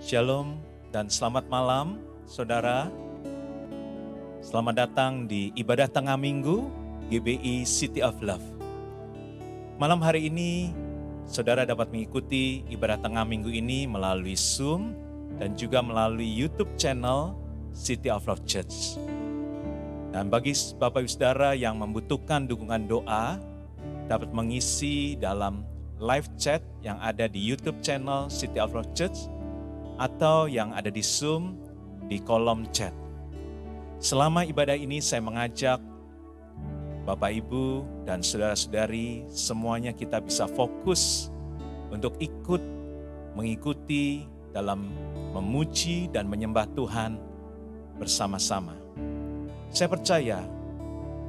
Shalom dan selamat malam, saudara. Selamat datang di ibadah tengah minggu GBI City of Love. Malam hari ini, saudara dapat mengikuti ibadah tengah minggu ini melalui Zoom dan juga melalui YouTube channel City of Love Church. Dan bagi Bapak Ibu Saudara yang membutuhkan dukungan doa, dapat mengisi dalam live chat yang ada di YouTube channel City of Love Church atau yang ada di Zoom di kolom chat. Selama ibadah ini saya mengajak Bapak Ibu dan saudara-saudari semuanya kita bisa fokus untuk ikut mengikuti dalam memuji dan menyembah Tuhan bersama-sama. Saya percaya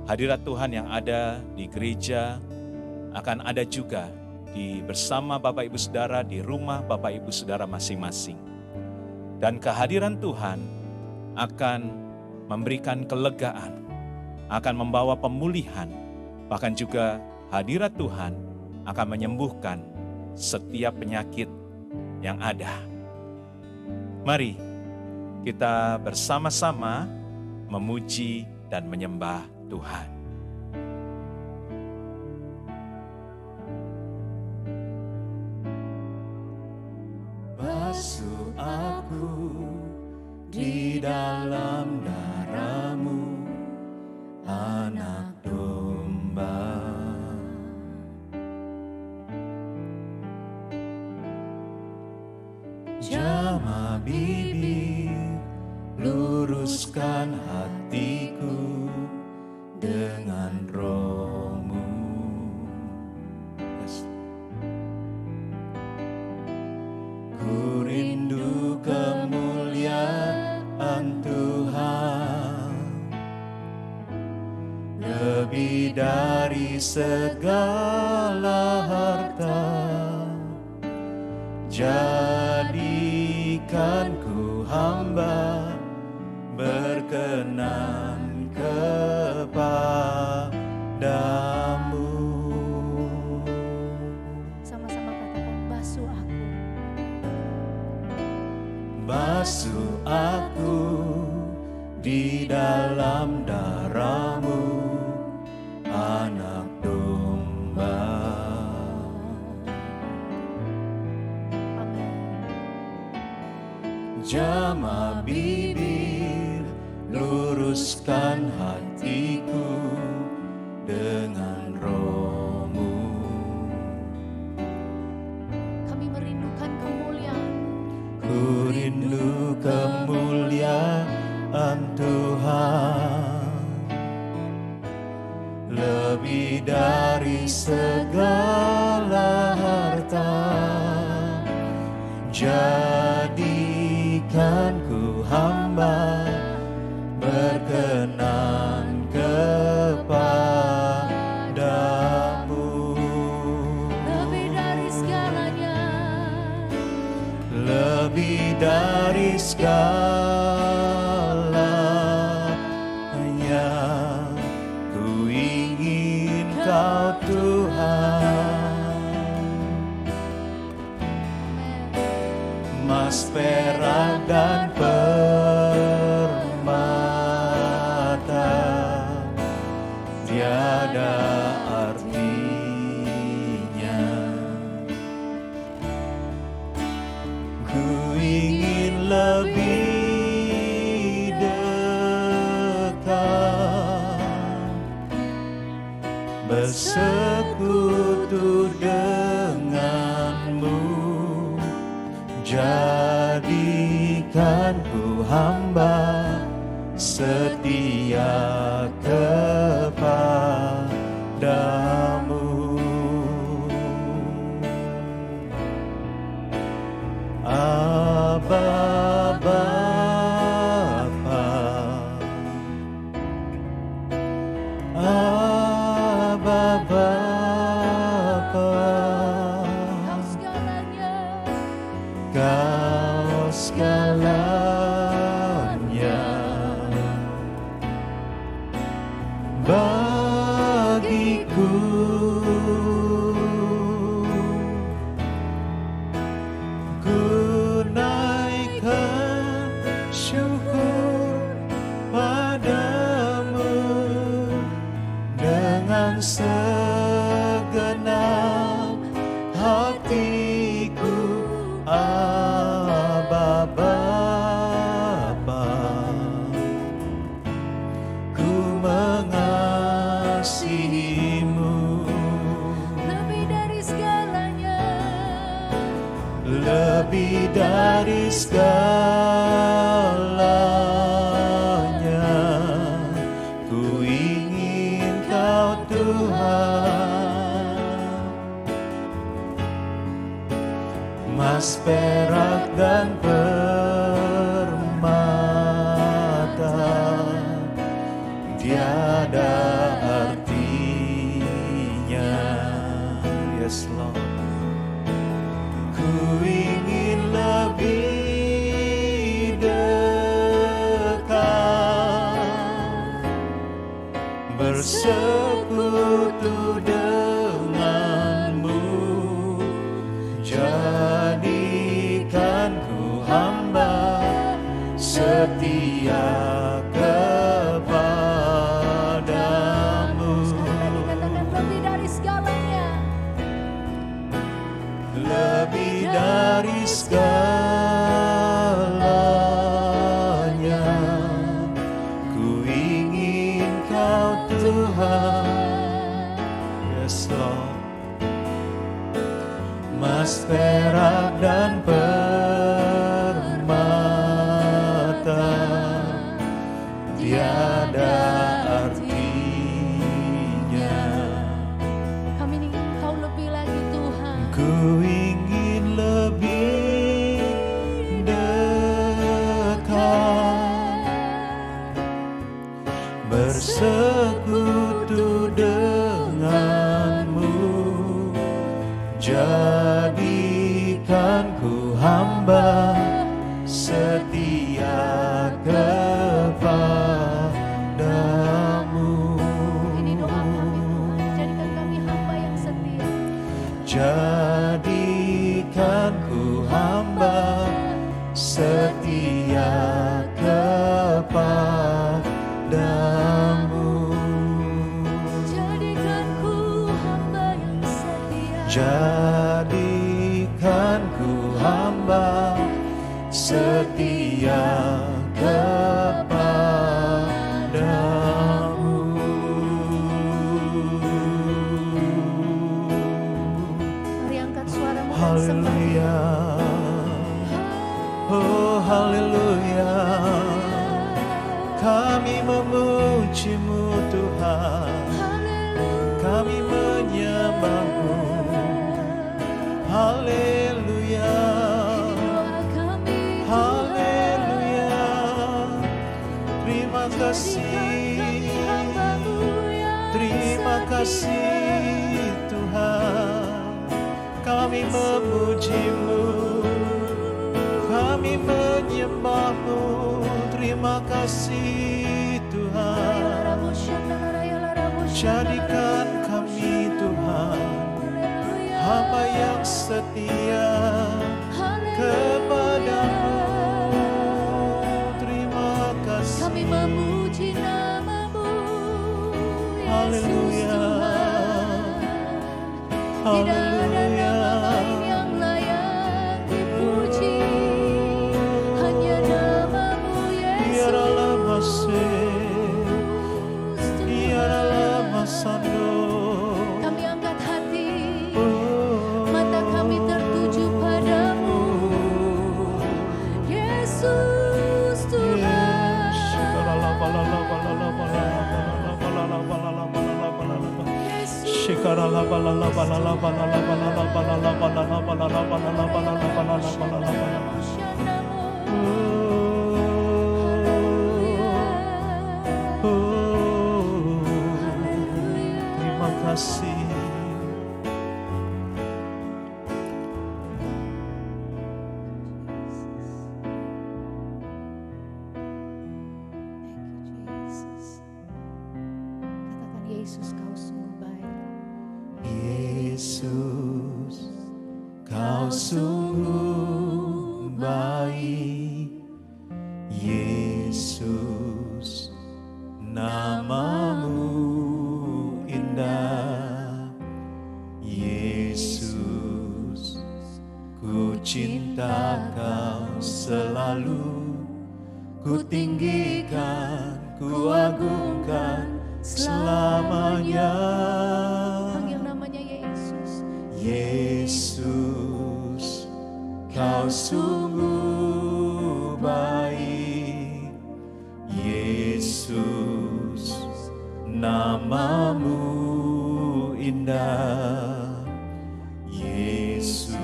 hadirat Tuhan yang ada di gereja akan ada juga bersama Bapak Ibu Saudara di rumah Bapak Ibu Saudara masing-masing. Dan kehadiran Tuhan akan memberikan kelegaan, akan membawa pemulihan, bahkan juga hadirat Tuhan akan menyembuhkan setiap penyakit yang ada. Mari kita bersama-sama memuji dan menyembah Tuhan. Basuh aku di dalam darah-Mu, anak domba. Jamah bibir, luruskan hatiku dengan Roh-Mu. Ku rindu kemuliaan Tuhan, lebih dari segala harta. Jadikan ku hamba berkenan kepadamu. Sama-sama katakan, basuh aku. Basuh aku di dalam darah-Mu, anak domba. Jamah bibir, luruskan hatiku dengan Roh-Mu. Kami merindukan kemuliaan. Ku rindu kemuliaan Tuhan, lebih dari segala harta. Jadikan ku hamba berkenan kepadamu. Lebih dari segalanya. Lebih dari segalanya, ku ingin Kau Tuhan. Emas, perak, dan permata tiada artinya. Ku ingin lebih dekat, bersekutu denganmu. Jadikan ku hamba setia kepadamu. Abba Bapa, Abba Bapa, Kau segalanya. Kau segalanya. Bapa segenap hatiku, Aba Bapa, ku mengasihimu lebih dari segalanya, lebih dari segalanya. Ku ingin Kau Tuhan, emas, perak, dan permata tiada artinya. Yes Lord, ku ingin lebih dekat, bersekutu denganmu. Jadikan ku hamba setia kepadamu, sekali lagi katakan lebih dari segalanya, lebih dari segalanya. Ku ingin Kau Tuhan. Yes Lord, emas, perak, dan permata tiada artinya. Kami ingin Kau lebih lagi Tuhan. Ku ingin lebih dekat, bersekutu denganmu. Jadikan ku hamba setia kepadamu. Ini doa kami Tuhan, jadikan kami hamba yang setia. Jadikan ku hamba setia kepadamu. Jadikan ku hamba yang setia. Jadikan ku hamba setia kepadamu. Mari angkat suaramu dan sembah. Haleluya, oh haleluya. Kami memuji-Mu Tuhan, kami menyembah-Mu. Haleluya, haleluya. Terima kasih, terima kasih Tuhan. Kami memuji-Mu, kami menyembah-Mu. Terima kasih Tuhan. Jadikan kami Tuhan hamba yang setia kepadamu. Terima kasih. Kami memuji nama-Mu, Yesus Haleluya. Tuhan. Tidak ada nama lain yang layak dipuji, hanya nama-Mu, Yesus. Biarlah masih, biarlah masando. Kami angkat hati, mata kami tertuju padamu, Yesus Tuhan. Terima kasih. Katakan Yesus, Kau sungguh baik. Yesus, Kau sungguh baik. Yesus, nama-Mu indah. selalu ku tinggikan, ku agungkan selamanya. Panggil namanya Yesus. Yesus, kau sungguh baik. Yesus, namamu indah. Yesus,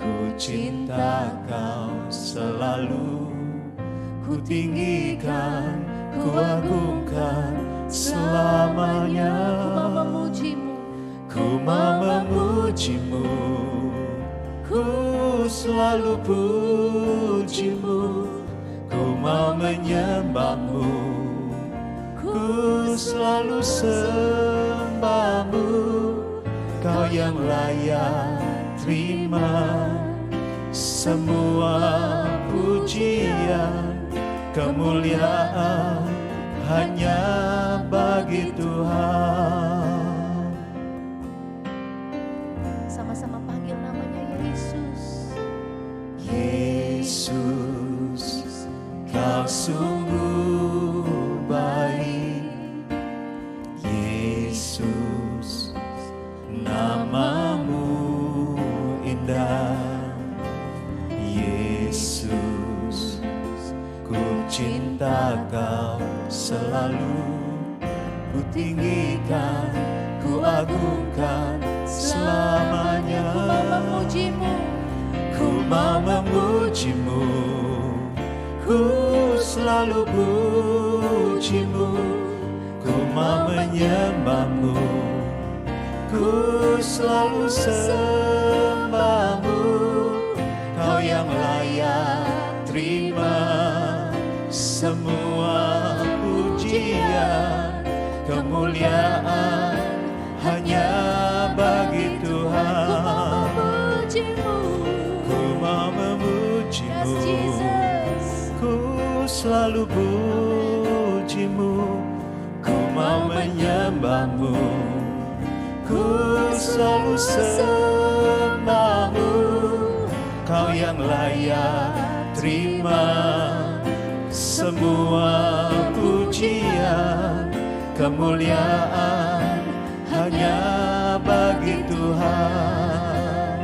ku cinta kau selalu. Ku tinggikan, ku agungkan selamanya. Ku mau memujimu. Ku mau memujimu, ku selalu pujimu. Ku mau menyembahmu, ku selalu sembahmu. Kau yang layak terima semua pujian, kemuliaan hanya bagi Tuhan. Sama-sama panggil namanya Yesus. Yesus, kau sungguh baik. Yesus, namamu indah. Yesus, ku cinta kau selalu. Ku tinggikan, ku agungkan selamanya. Ku mau memujimu. Ku mau memujimu, ku selalu pujimu. Ku mau menyembahmu, ku selalu sembahmu. Kau yang layak terima semua pujian, kemuliaan hanya bagi Tuhan. Ku mau memujimu, ku selalu pujimu. Ku mau menyembahmu, ku selalu sembahmu. Kau yang layak terima semua pujian, kemuliaan hanya bagi Tuhan.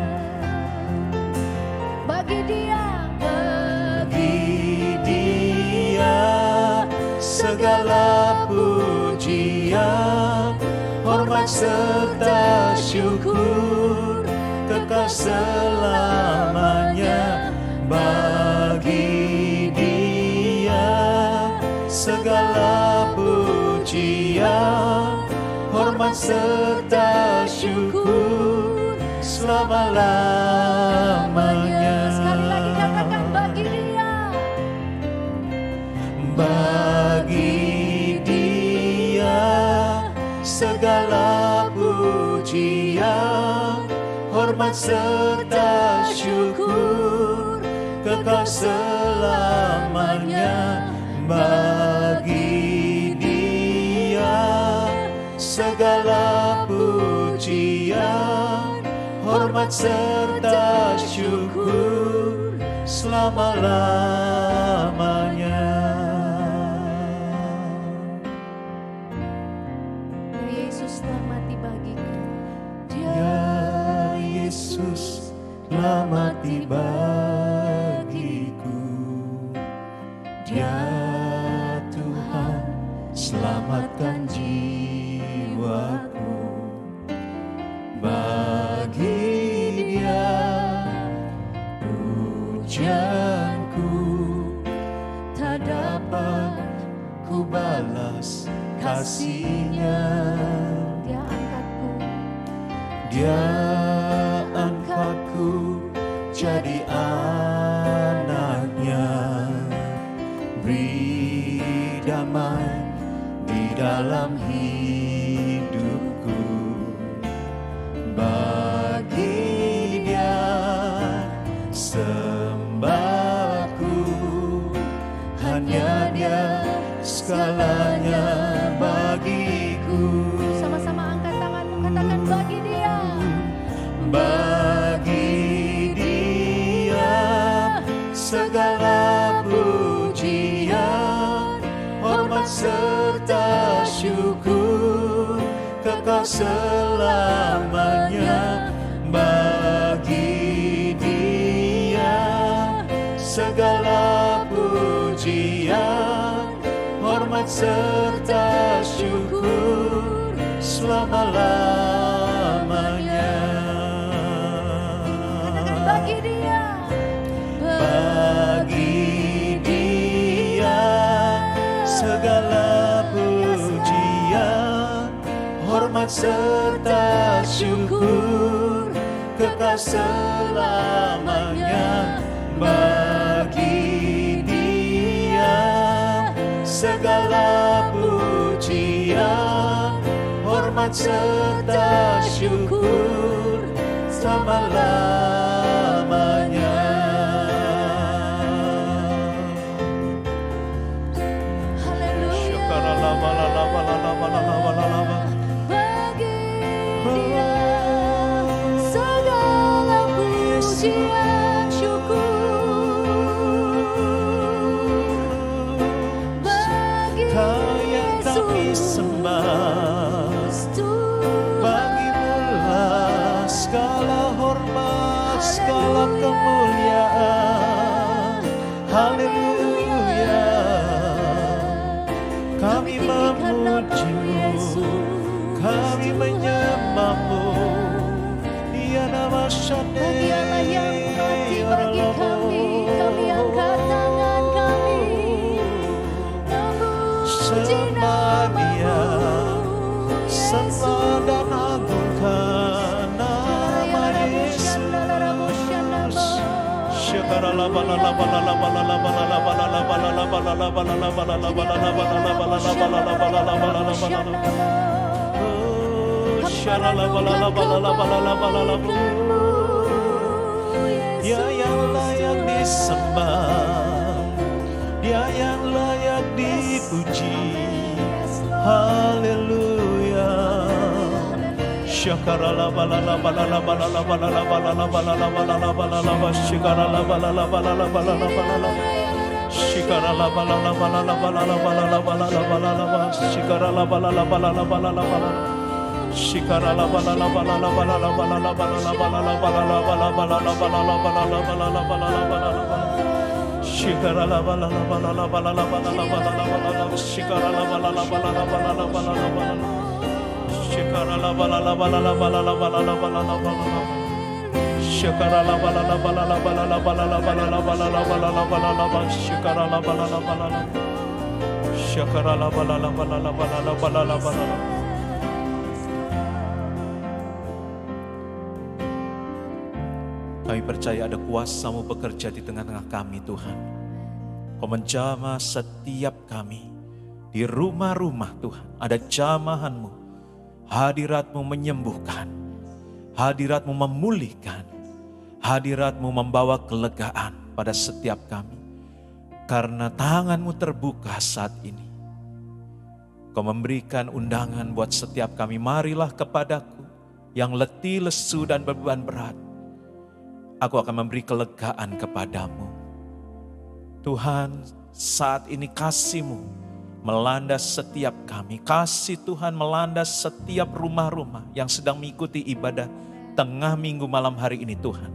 Bagi Dia segala pujian, hormat serta syukur kekal selamanya. Bagi Dia segala pujian, hormat serta syukur selama-lamanya. Sekali lagi katakan bagi Dia. Bagi Dia segala pujian, hormat serta syukur kekal selamanya. Bagi Dia segala pujian, hormat serta syukur selama-lamanya. Ya Yesus telah mati bagiku. Ya Yesus telah mati bagiku. Dia Tuhan selamatkan jiwaku. Bagi Dia pujianku tak dapat ku balas kasih-Nya. Dia angkatku. Dia angkatku jadi anak-Nya. Beri damai di dalam hidupku. Bagi Dia sembahku, hanya Dia segalanya bagiku. Sama-sama angkat tanganmu, katakan bagi Dia. Bagi Dia syukur kekal selamanya. Bagi Dia segala pujian, hormat serta syukur selama-lamanya. Bagi Dia, Bagi Dia segala pujian, hormat serta syukur kekal selamanya. Bagi Dia segala pujian, hormat serta syukur selama-lamanya. haleluya. Bagi Dia segala pujian syukur. Bagi Kau yang kami Yesus sembah, bagimulah segala hormat, segala kemuliaan. Haleluya. Kami memuji-Mu, kami menyembah-Mu. Dia nama Shane, Dialah yang mati bagi kami, kami angkat tangan kami, memuji Dia, nama-Mu, sembah dan agungkan nama Yesus. Dia yang layak disembah, Dia yang layak dipuji. Haleluya. Syakarala balala balala balala balala balala balala balala balala syakarala balala balala balala balala syakarala balala balala balala balala balala balala syakarala balala balala balala balala syakarala balala balala balala balala balala balala balala balala balala balala balala balala balala syakarala balala balala balala balala balala balala syakarala balala balala balala balala balala Shikara balala balala balala balala balala balala. Shikara balala balala balala balala balala balala balala balala. Shikara balala balala. Shikara balala balala balala balala balala. Kami percaya ada kuasa-Mu bekerja di tengah-tengah kami, Tuhan. Kau menjamah setiap kami di rumah-rumah, Tuhan. Ada jamahan-Mu. Hadirat-Mu menyembuhkan, hadirat-Mu memulihkan, hadirat-Mu membawa kelegaan pada setiap kami. Karena tangan-Mu terbuka saat ini. Kau memberikan undangan buat setiap kami, marilah kepadaku yang letih, lesu dan beban berat. Aku akan memberi kelegaan kepadamu. Tuhan, saat ini kasih-Mu melanda setiap kami. Kasih Tuhan melanda setiap rumah-rumah yang sedang mengikuti ibadah tengah minggu malam hari ini, Tuhan.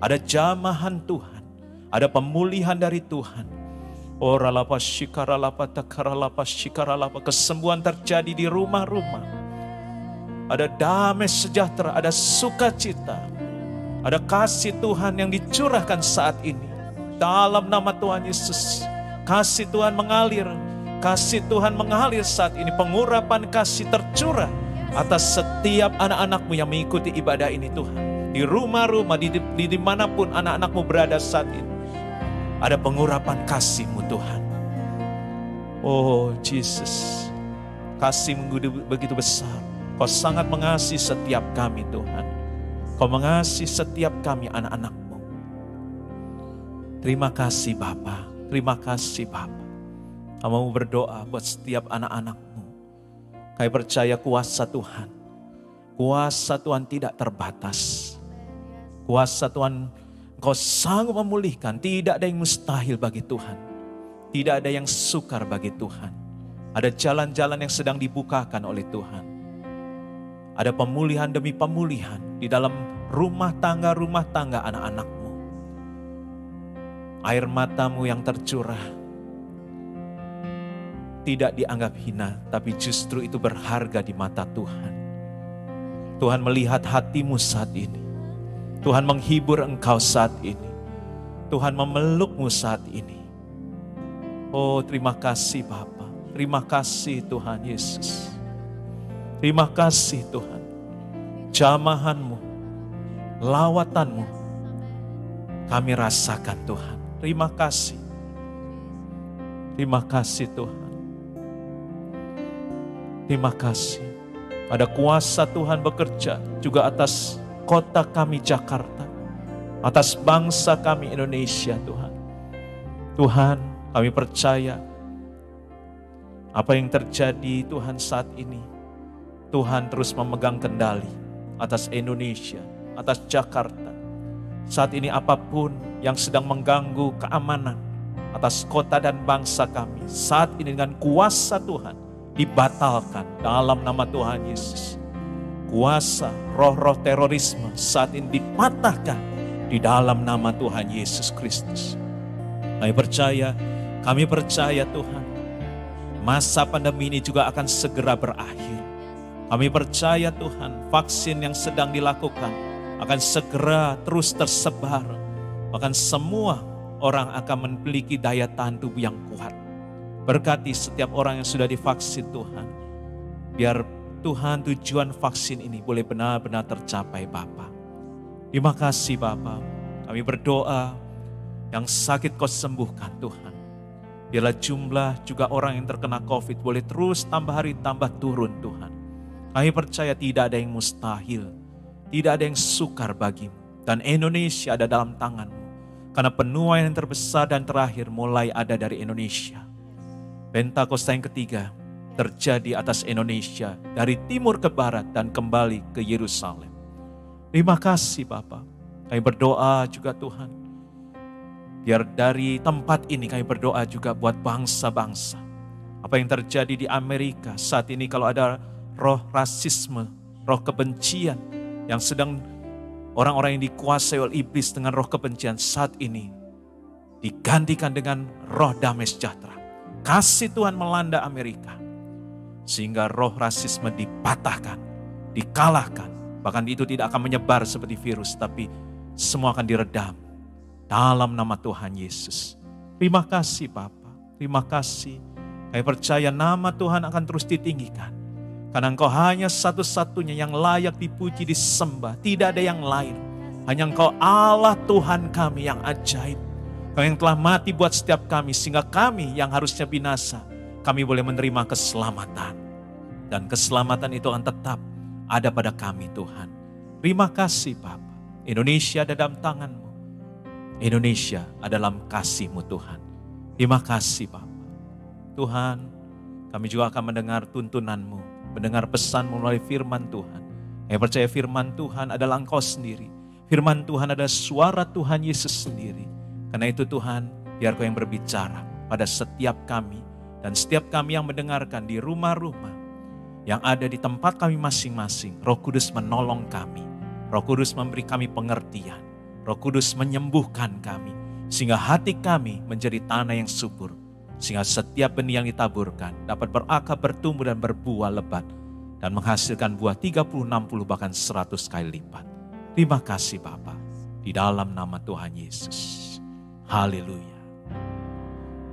Ada jamahan Tuhan, ada pemulihan dari Tuhan. Oralapa shikaralapa takaralapa shikaralapa, kesembuhan terjadi di rumah-rumah. Ada damai sejahtera, ada sukacita, ada kasih Tuhan yang dicurahkan saat ini. Dalam nama Tuhan Yesus, kasih Tuhan mengalir. Kasih Tuhan mengalir saat ini, pengurapan kasih tercurah atas setiap anak-anak-Mu yang mengikuti ibadah ini, Tuhan. Di rumah-rumah, di dimanapun anak-anak-Mu berada saat ini, ada pengurapan kasih-Mu, Tuhan. Oh Jesus, kasih-Mu begitu besar. Kau sangat mengasihi setiap kami, Tuhan. Kau mengasihi setiap kami anak-anak-Mu. Terima kasih Bapa, terima kasih Bapa. Kami berdoa buat setiap anak-anak-Mu. Kami percaya kuasa Tuhan. Kuasa Tuhan tidak terbatas. Kuasa Tuhan, Engkau sanggup memulihkan. Tidak ada yang mustahil bagi Tuhan. Tidak ada yang sukar bagi Tuhan. Ada jalan-jalan yang sedang dibukakan oleh Tuhan. Ada pemulihan demi pemulihan di dalam rumah tangga anak-anakmu. Air matamu yang tercurah tidak dianggap hina, tapi justru itu berharga di mata Tuhan. Tuhan melihat hatimu saat ini. Tuhan menghibur engkau saat ini. Tuhan memelukmu saat ini. Oh, terima kasih Bapa. Terima kasih Tuhan Yesus. Terima kasih Tuhan. Jamahanmu, lawatanmu, kami rasakan Tuhan. Terima kasih. Terima kasih Tuhan. Terima kasih. Ada kuasa Tuhan bekerja juga atas kota kami Jakarta, atas bangsa kami Indonesia Tuhan. Tuhan, kami percaya apa yang terjadi Tuhan saat ini, Tuhan terus memegang kendali atas Indonesia, atas Jakarta. Saat ini apapun yang sedang mengganggu keamanan atas kota dan bangsa kami, saat ini dengan kuasa Tuhan dibatalkan dalam nama Tuhan Yesus. Kuasa roh-roh terorisme saat ini dipatahkan di dalam nama Tuhan Yesus Kristus. Kami percaya Tuhan, masa pandemi ini juga akan segera berakhir. Kami percaya Tuhan, vaksin yang sedang dilakukan akan segera terus tersebar. Bahkan semua orang akan memiliki daya tahan tubuh yang kuat. Berkati setiap orang yang sudah divaksin Tuhan. Biar Tuhan tujuan vaksin ini boleh benar-benar tercapai Bapa. Terima kasih Bapa. Kami berdoa yang sakit Kau sembuhkan Tuhan. Biarlah jumlah juga orang yang terkena COVID boleh terus tambah hari tambah turun Tuhan. Kami percaya tidak ada yang mustahil. Tidak ada yang sukar bagimu. Dan Indonesia ada dalam tangan-Mu. Karena penuaian yang terbesar dan terakhir mulai ada dari Indonesia. Pentakosta yang ketiga terjadi atas Indonesia dari timur ke barat dan kembali ke Yerusalem. Terima kasih Bapa. Kami berdoa juga Tuhan. Biar dari tempat ini kami berdoa juga buat bangsa-bangsa. Apa yang terjadi di Amerika saat ini, kalau ada roh rasisme, roh kebencian yang sedang orang-orang yang dikuasai oleh iblis dengan roh kebencian saat ini digantikan dengan roh damai sejahtera. Kasih Tuhan melanda Amerika. Sehingga roh rasisme dipatahkan, dikalahkan. Bahkan itu tidak akan menyebar seperti virus, tapi semua akan diredam dalam nama Tuhan Yesus. Terima kasih Bapa, terima kasih. Kami percaya nama Tuhan akan terus ditinggikan. Karena Engkau hanya satu-satunya yang layak dipuji, disembah. Tidak ada yang lain. Hanya Engkau Allah Tuhan kami yang ajaib. Kau yang telah mati buat setiap kami, sehingga kami yang harusnya binasa, kami boleh menerima keselamatan. Dan keselamatan itu akan tetap ada pada kami Tuhan. Terima kasih Bapa. Indonesia ada dalam tangan-Mu. Indonesia ada dalam kasih-Mu Tuhan. Terima kasih Bapa. Tuhan, kami juga akan mendengar tuntunan-Mu, mendengar pesan-Mu melalui firman Tuhan. Saya percaya firman Tuhan adalah Engkau sendiri. Firman Tuhan adalah suara Tuhan Yesus sendiri. Karena itu Tuhan, biar Kau yang berbicara pada setiap kami dan setiap kami yang mendengarkan di rumah-rumah yang ada di tempat kami masing-masing. Roh Kudus menolong kami. Roh Kudus memberi kami pengertian. Roh Kudus menyembuhkan kami. Sehingga hati kami menjadi tanah yang subur. Sehingga setiap benih yang ditaburkan dapat berakar, bertumbuh dan berbuah lebat. Dan menghasilkan buah 30, 60 bahkan 100 kali lipat. Terima kasih Bapa. Di dalam nama Tuhan Yesus. Haleluya.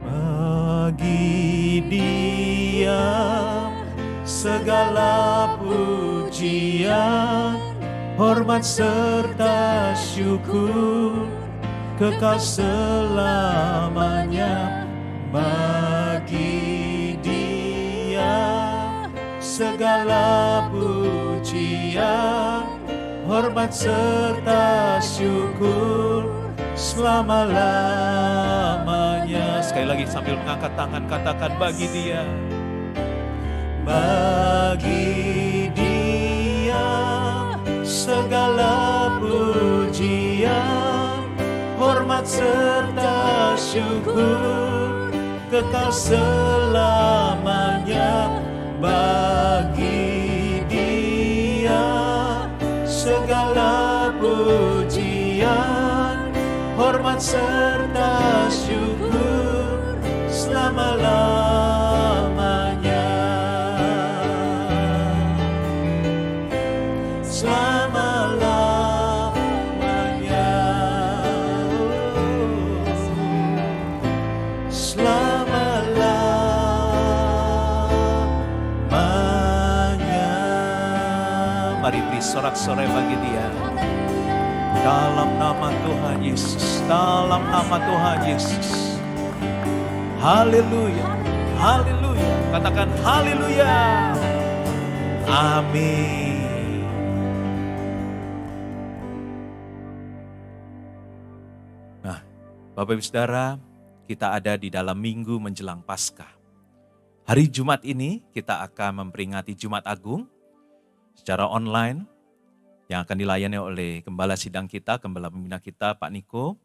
Bagi Dia segala pujian, hormat serta syukur, kekal selamanya. Bagi Dia segala pujian, hormat serta syukur, selama-lamanya. Sekali lagi sambil mengangkat tangan katakan bagi Dia. Bagi Dia segala pujian, hormat serta syukur, kekal selamanya bagi Dia. Segala pujian, hormat serta syukur selama-lamanya. Selama-lamanya. Selama-lamanya. Mari beri sorak-sorai bagi Dia. Dalam nama Tuhan Yesus, dalam nama Tuhan Yesus. Haleluya, haleluya. Katakan haleluya. Amin. Nah, Bapak Ibu Saudara, kita ada di dalam minggu menjelang Paskah. Hari Jumat ini kita akan memperingati Jumat Agung secara online yang akan dilayani oleh Gembala Sidang kita, Gembala Pembina kita, Pak Niko.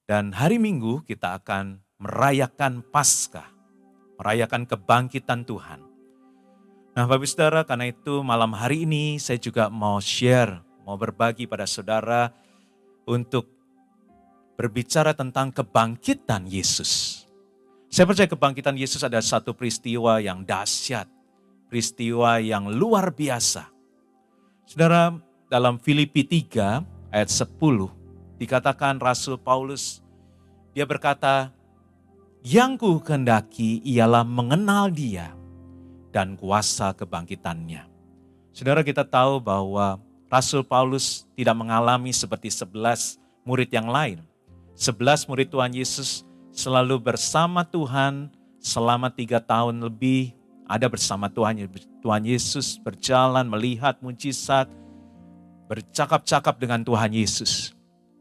Dan hari Minggu kita akan merayakan Paskah, merayakan kebangkitan Tuhan. Nah Bapak Saudara, karena itu malam hari ini saya juga mau share, mau berbagi pada saudara untuk berbicara tentang kebangkitan Yesus. Saya percaya kebangkitan Yesus adalah satu peristiwa yang dahsyat, peristiwa yang luar biasa. Saudara, dalam Filipi 3 ayat 10 dikatakan Rasul Paulus, dia berkata, yang ku kehendaki ialah mengenal Dia dan kuasa kebangkitannya. Saudara, kita tahu bahwa Rasul Paulus tidak mengalami seperti 11 murid yang lain. 11 murid Tuhan Yesus selalu bersama Tuhan selama 3 tahun lebih. Ada bersama Tuhan Yesus, berjalan, melihat mujizat, bercakap-cakap dengan Tuhan Yesus.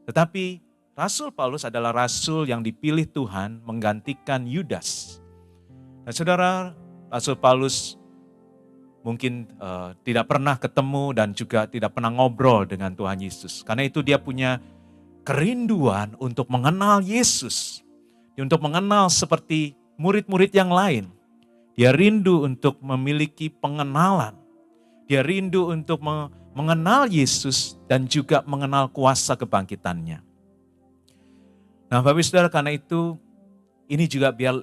Tetapi Rasul Paulus adalah rasul yang dipilih Tuhan menggantikan Yudas. Nah saudara, Rasul Paulus mungkin tidak pernah ketemu dan juga tidak pernah ngobrol dengan Tuhan Yesus. Karena itu dia punya kerinduan untuk mengenal Yesus. Untuk mengenal seperti murid-murid yang lain. Dia rindu untuk memiliki pengenalan. Dia rindu untuk mengenal Yesus dan juga mengenal kuasa kebangkitannya. Nah Bapak Saudara, karena itu ini juga biar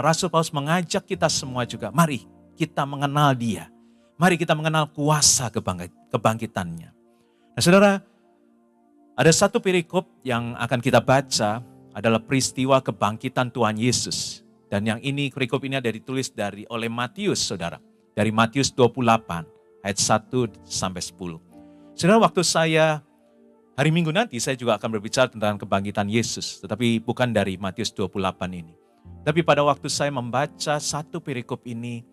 Rasul Paulus mengajak kita semua juga, mari kita mengenal Dia. Mari kita mengenal kuasa kebangkitannya. Nah saudara, ada satu perikop yang akan kita baca adalah peristiwa kebangkitan Tuhan Yesus. Dan yang ini, perikop ini ada ditulis oleh Matius, saudara. Dari Matius 28, ayat 1 sampai 10. Saudara, waktu saya, hari Minggu nanti saya juga akan berbicara tentang kebangkitan Yesus. Tetapi bukan dari Matius 28 ini. Tapi pada waktu saya membaca satu perikop ini,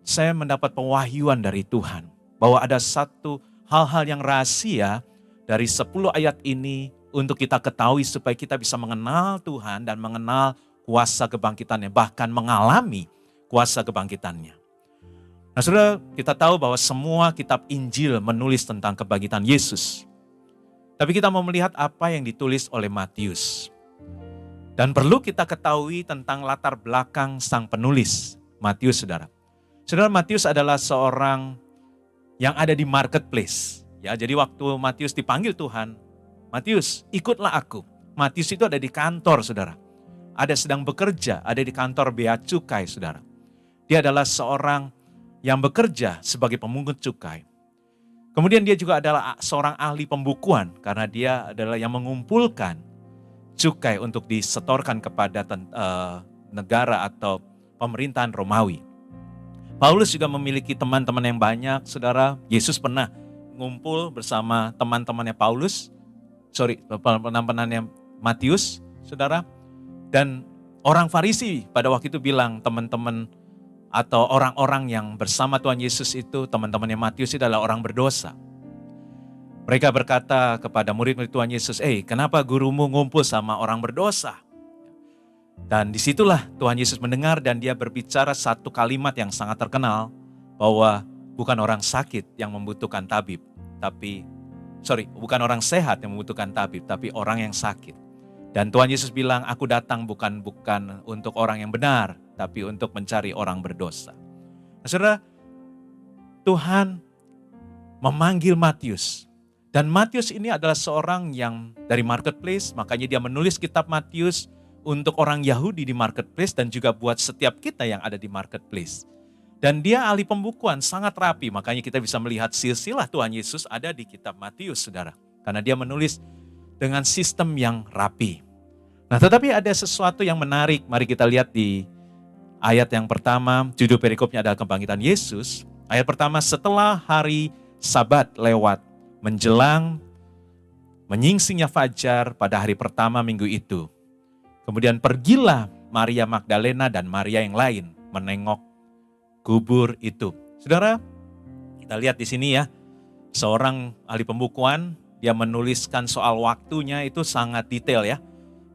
saya mendapat pewahyuan dari Tuhan. Bahwa ada satu hal-hal yang rahasia dari 10 ayat ini untuk kita ketahui supaya kita bisa mengenal Tuhan dan mengenal kuasa kebangkitannya, bahkan mengalami kuasa kebangkitannya. Nah saudara, kita tahu bahwa semua kitab Injil menulis tentang kebangkitan Yesus. Tapi kita mau melihat apa yang ditulis oleh Matius. Dan perlu kita ketahui tentang latar belakang sang penulis, Matius saudara. Saudara, Matius adalah seorang yang ada di marketplace. Ya, jadi waktu Matius dipanggil Tuhan, Matius ikutlah aku. Matius itu ada di kantor saudara. Ada sedang bekerja, ada di kantor bea cukai, saudara. Dia adalah seorang yang bekerja sebagai pemungut cukai. Kemudian dia juga adalah seorang ahli pembukuan, karena dia adalah yang mengumpulkan cukai untuk disetorkan kepada negara atau pemerintahan Romawi. Paulus juga memiliki teman-teman yang banyak, saudara. Yesus pernah ngumpul bersama teman-temannya teman-temannya Matius, saudara. Dan orang Farisi pada waktu itu bilang teman-teman atau orang-orang yang bersama Tuhan Yesus itu, teman-temannya Matius itu adalah orang berdosa. Mereka berkata kepada murid-murid Tuhan Yesus, kenapa gurumu ngumpul sama orang berdosa? Dan disitulah Tuhan Yesus mendengar dan dia berbicara satu kalimat yang sangat terkenal, bahwa bukan orang sakit yang membutuhkan tabib, bukan orang sehat yang membutuhkan tabib, tapi orang yang sakit. Dan Tuhan Yesus bilang, aku datang bukan untuk orang yang benar, tapi untuk mencari orang berdosa. Nah, saudara, Tuhan memanggil Matius. Dan Matius ini adalah seorang yang dari marketplace, makanya dia menulis kitab Matius untuk orang Yahudi di marketplace dan juga buat setiap kita yang ada di marketplace. Dan dia ahli pembukuan, sangat rapi, makanya kita bisa melihat silsilah Tuhan Yesus ada di kitab Matius, saudara. Karena dia menulis dengan sistem yang rapi. Nah, tetapi ada sesuatu yang menarik. Mari kita lihat di ayat yang pertama, judul perikopnya adalah kebangkitan Yesus. Ayat pertama, setelah hari Sabat lewat, menjelang menyingsingnya fajar pada hari pertama minggu itu. Kemudian pergilah Maria Magdalena dan Maria yang lain menengok kubur itu. Saudara, kita lihat di sini ya, seorang ahli pembukuan, dia menuliskan soal waktunya itu sangat detail ya.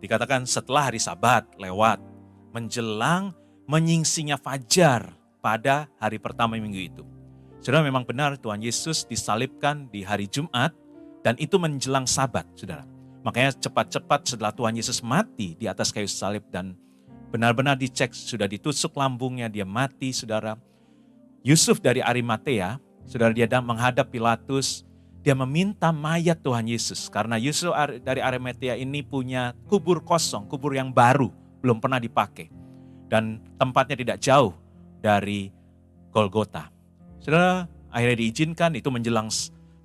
Dikatakan setelah hari Sabat lewat, menjelang menyingsingnya fajar pada hari pertama minggu itu. Saudara, memang benar Tuhan Yesus disalibkan di hari Jumat dan itu menjelang Sabat, saudara. Makanya cepat-cepat setelah Tuhan Yesus mati di atas kayu salib dan benar-benar dicek sudah ditusuk lambungnya, dia mati, saudara. Yusuf dari Arimatea, saudara, dia menghadap Pilatus. Dia meminta mayat Tuhan Yesus. Karena Yusuf dari Arimatea ini punya kubur kosong, kubur yang baru, belum pernah dipakai. Dan tempatnya tidak jauh dari Golgota. Saudara, akhirnya diizinkan, itu menjelang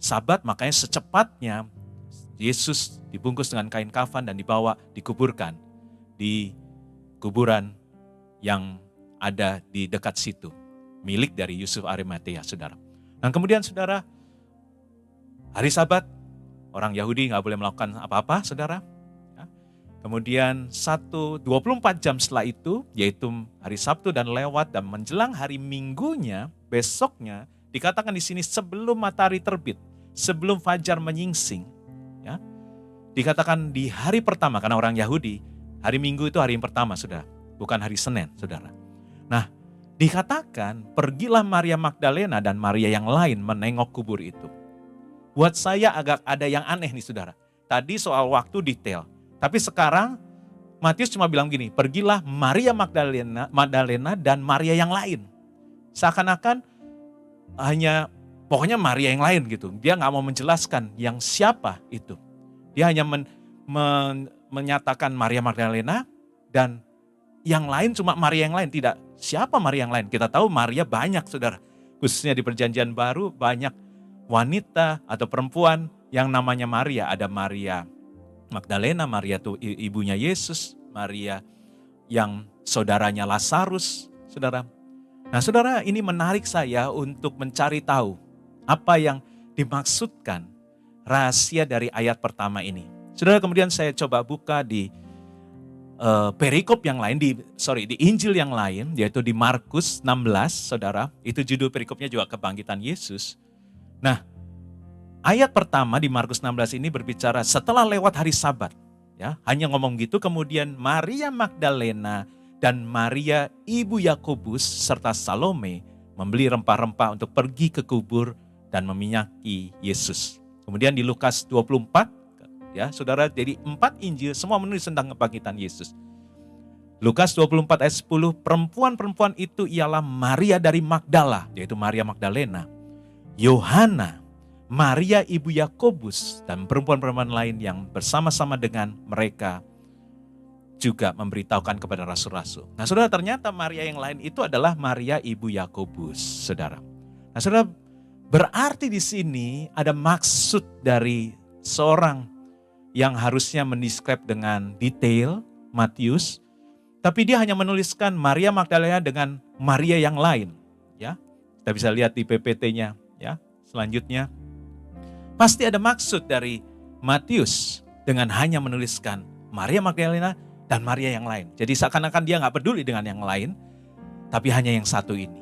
Sabat, makanya secepatnya Yesus dibungkus dengan kain kafan dan dibawa, dikuburkan di kuburan yang ada di dekat situ. Milik dari Yusuf Arimatea, saudara. Dan kemudian saudara, hari Sabat, orang Yahudi nggak boleh melakukan apa-apa, saudara. Ya. Kemudian 24 jam setelah itu, yaitu hari Sabtu dan lewat dan menjelang hari Minggunya, besoknya, dikatakan di sini sebelum matahari terbit, sebelum fajar menyingsing, ya, dikatakan di hari pertama, karena orang Yahudi, hari Minggu itu hari yang pertama, saudara, bukan hari Senin, saudara. Nah, dikatakan pergilah Maria Magdalena dan Maria yang lain menengok kubur itu. Buat saya agak ada yang aneh nih, saudara. Tadi soal waktu detail, tapi sekarang Matius cuma bilang gini, pergilah Maria Magdalena dan Maria yang lain. Seakan-akan hanya pokoknya Maria yang lain gitu. Dia nggak mau menjelaskan yang siapa itu. Dia hanya menyatakan Maria Magdalena dan yang lain cuma Maria yang lain. Tidak, siapa Maria yang lain? Kita tahu Maria banyak, saudara. Khususnya di Perjanjian Baru banyak wanita atau perempuan yang namanya Maria. Ada Maria Magdalena, Maria itu ibunya Yesus, Maria yang saudaranya Lazarus, saudara. Nah, saudara, ini menarik saya untuk mencari tahu apa yang dimaksudkan rahasia dari ayat pertama ini. Saudara, kemudian saya coba buka di perikop yang lain, di Injil yang lain, yaitu di Markus 16, saudara. Itu judul perikopnya juga kebangkitan Yesus. Nah, ayat pertama di Markus 16 ini berbicara setelah lewat hari Sabat. Ya, hanya ngomong gitu, kemudian Maria Magdalena dan Maria ibu Yakobus serta Salome membeli rempah-rempah untuk pergi ke kubur dan meminyaki Yesus. Kemudian di Lukas 24, ya saudara, jadi 4 Injil semua menulis tentang kebangkitan Yesus. Lukas 24 ayat 10, perempuan-perempuan itu ialah Maria dari Magdala, yaitu Maria Magdalena, Yohana, Maria ibu Yakobus, dan perempuan-perempuan lain yang bersama-sama dengan mereka juga memberitahukan kepada rasul-rasul. Nah, saudara, ternyata Maria yang lain itu adalah Maria ibu Yakobus, saudara. Nah, saudara, berarti di sini ada maksud dari seorang yang harusnya mendeskrip dengan detail Matius, tapi dia hanya menuliskan Maria Magdalena dengan Maria yang lain, ya. Kita bisa lihat di PPT-nya, ya. Selanjutnya, pasti ada maksud dari Matius dengan hanya menuliskan Maria Magdalena dan Maria yang lain. Jadi seakan-akan dia nggak peduli dengan yang lain, tapi hanya yang satu ini.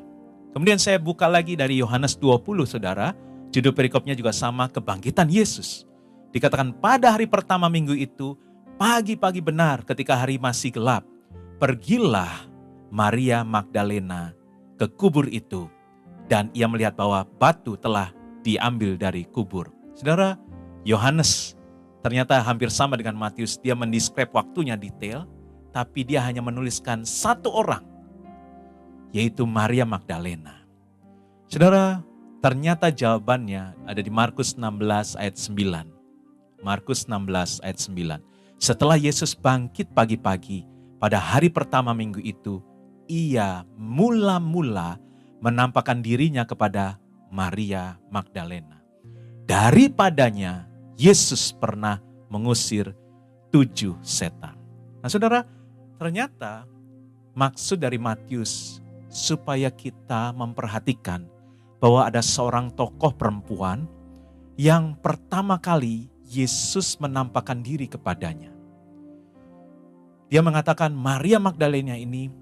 Kemudian saya buka lagi dari Yohanes 20, saudara. Judul perikopnya juga sama, kebangkitan Yesus. Dikatakan pada hari pertama minggu itu, pagi-pagi benar ketika hari masih gelap, pergilah Maria Magdalena ke kubur itu. Dan ia melihat bahwa batu telah diambil dari kubur. Saudara, Yohanes ternyata hampir sama dengan Matius. Dia mendescribe waktunya detail, tapi dia hanya menuliskan satu orang, yaitu Maria Magdalena. Saudara, ternyata jawabannya ada di Markus 16 ayat 9. Markus 16 ayat 9. Setelah Yesus bangkit pagi-pagi pada hari pertama minggu itu, ia mula-mula menampakkan dirinya kepada Maria Magdalena. Daripadanya Yesus pernah mengusir 7 setan. Nah saudara, ternyata maksud dari Matius supaya kita memperhatikan bahwa ada seorang tokoh perempuan yang pertama kali Yesus menampakkan diri kepadanya. Dia mengatakan Maria Magdalena ini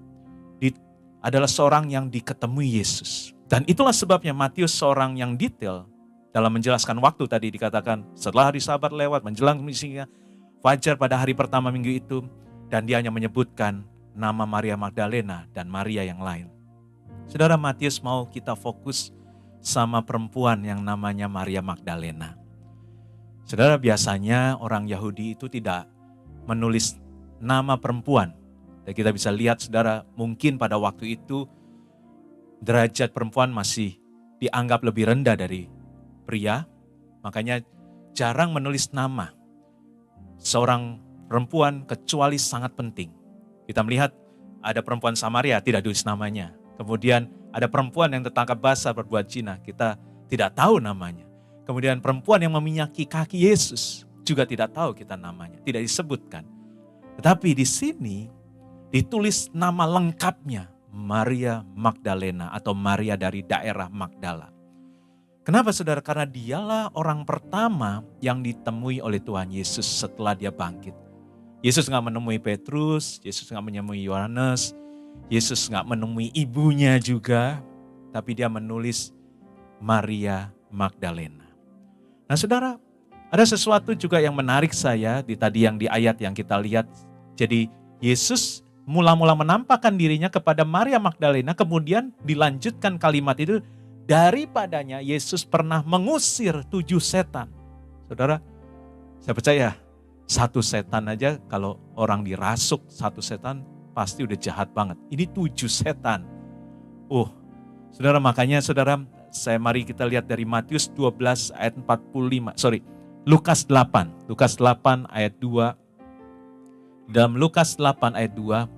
adalah seorang yang diketemui Yesus. Dan itulah sebabnya Matius seorang yang detail dalam menjelaskan waktu tadi dikatakan setelah hari Sabat lewat menjelang misinya fajar pada hari pertama minggu itu, dan dia hanya menyebutkan nama Maria Magdalena dan Maria yang lain. Saudara, Matius mau kita fokus sama perempuan yang namanya Maria Magdalena. Saudara, biasanya orang Yahudi itu tidak menulis nama perempuan. Dan kita bisa lihat saudara, mungkin pada waktu itu derajat perempuan masih dianggap lebih rendah dari pria. Makanya jarang menulis nama seorang perempuan kecuali sangat penting. Kita melihat ada perempuan Samaria tidak tulis namanya. Kemudian ada perempuan yang tertangkap basah berbuat zina, kita tidak tahu namanya. Kemudian perempuan yang meminyaki kaki Yesus juga tidak tahu kita namanya, tidak disebutkan. Tetapi di sini ditulis nama lengkapnya, Maria Magdalena atau Maria dari daerah Magdala. Kenapa saudara? Karena dialah orang pertama yang ditemui oleh Tuhan Yesus setelah dia bangkit. Yesus gak menemui Petrus, Yesus gak menemui Yohanes, Yesus gak menemui ibunya juga, tapi dia menulis Maria Magdalena. Nah saudara, ada sesuatu juga yang menarik saya di tadi yang di ayat yang kita lihat. Jadi Yesus mula-mula menampakkan dirinya kepada Maria Magdalena, kemudian dilanjutkan kalimat itu, daripadanya Yesus pernah mengusir 7 setan. Saudara, saya percaya 1 setan aja kalau orang dirasuk 1 setan pasti udah jahat banget. Ini 7 setan. Saudara, makanya saudara, mari kita lihat dari Matius 12 ayat 45. Lukas 8. Lukas 8 ayat 2. Dalam Lukas 8 ayat 2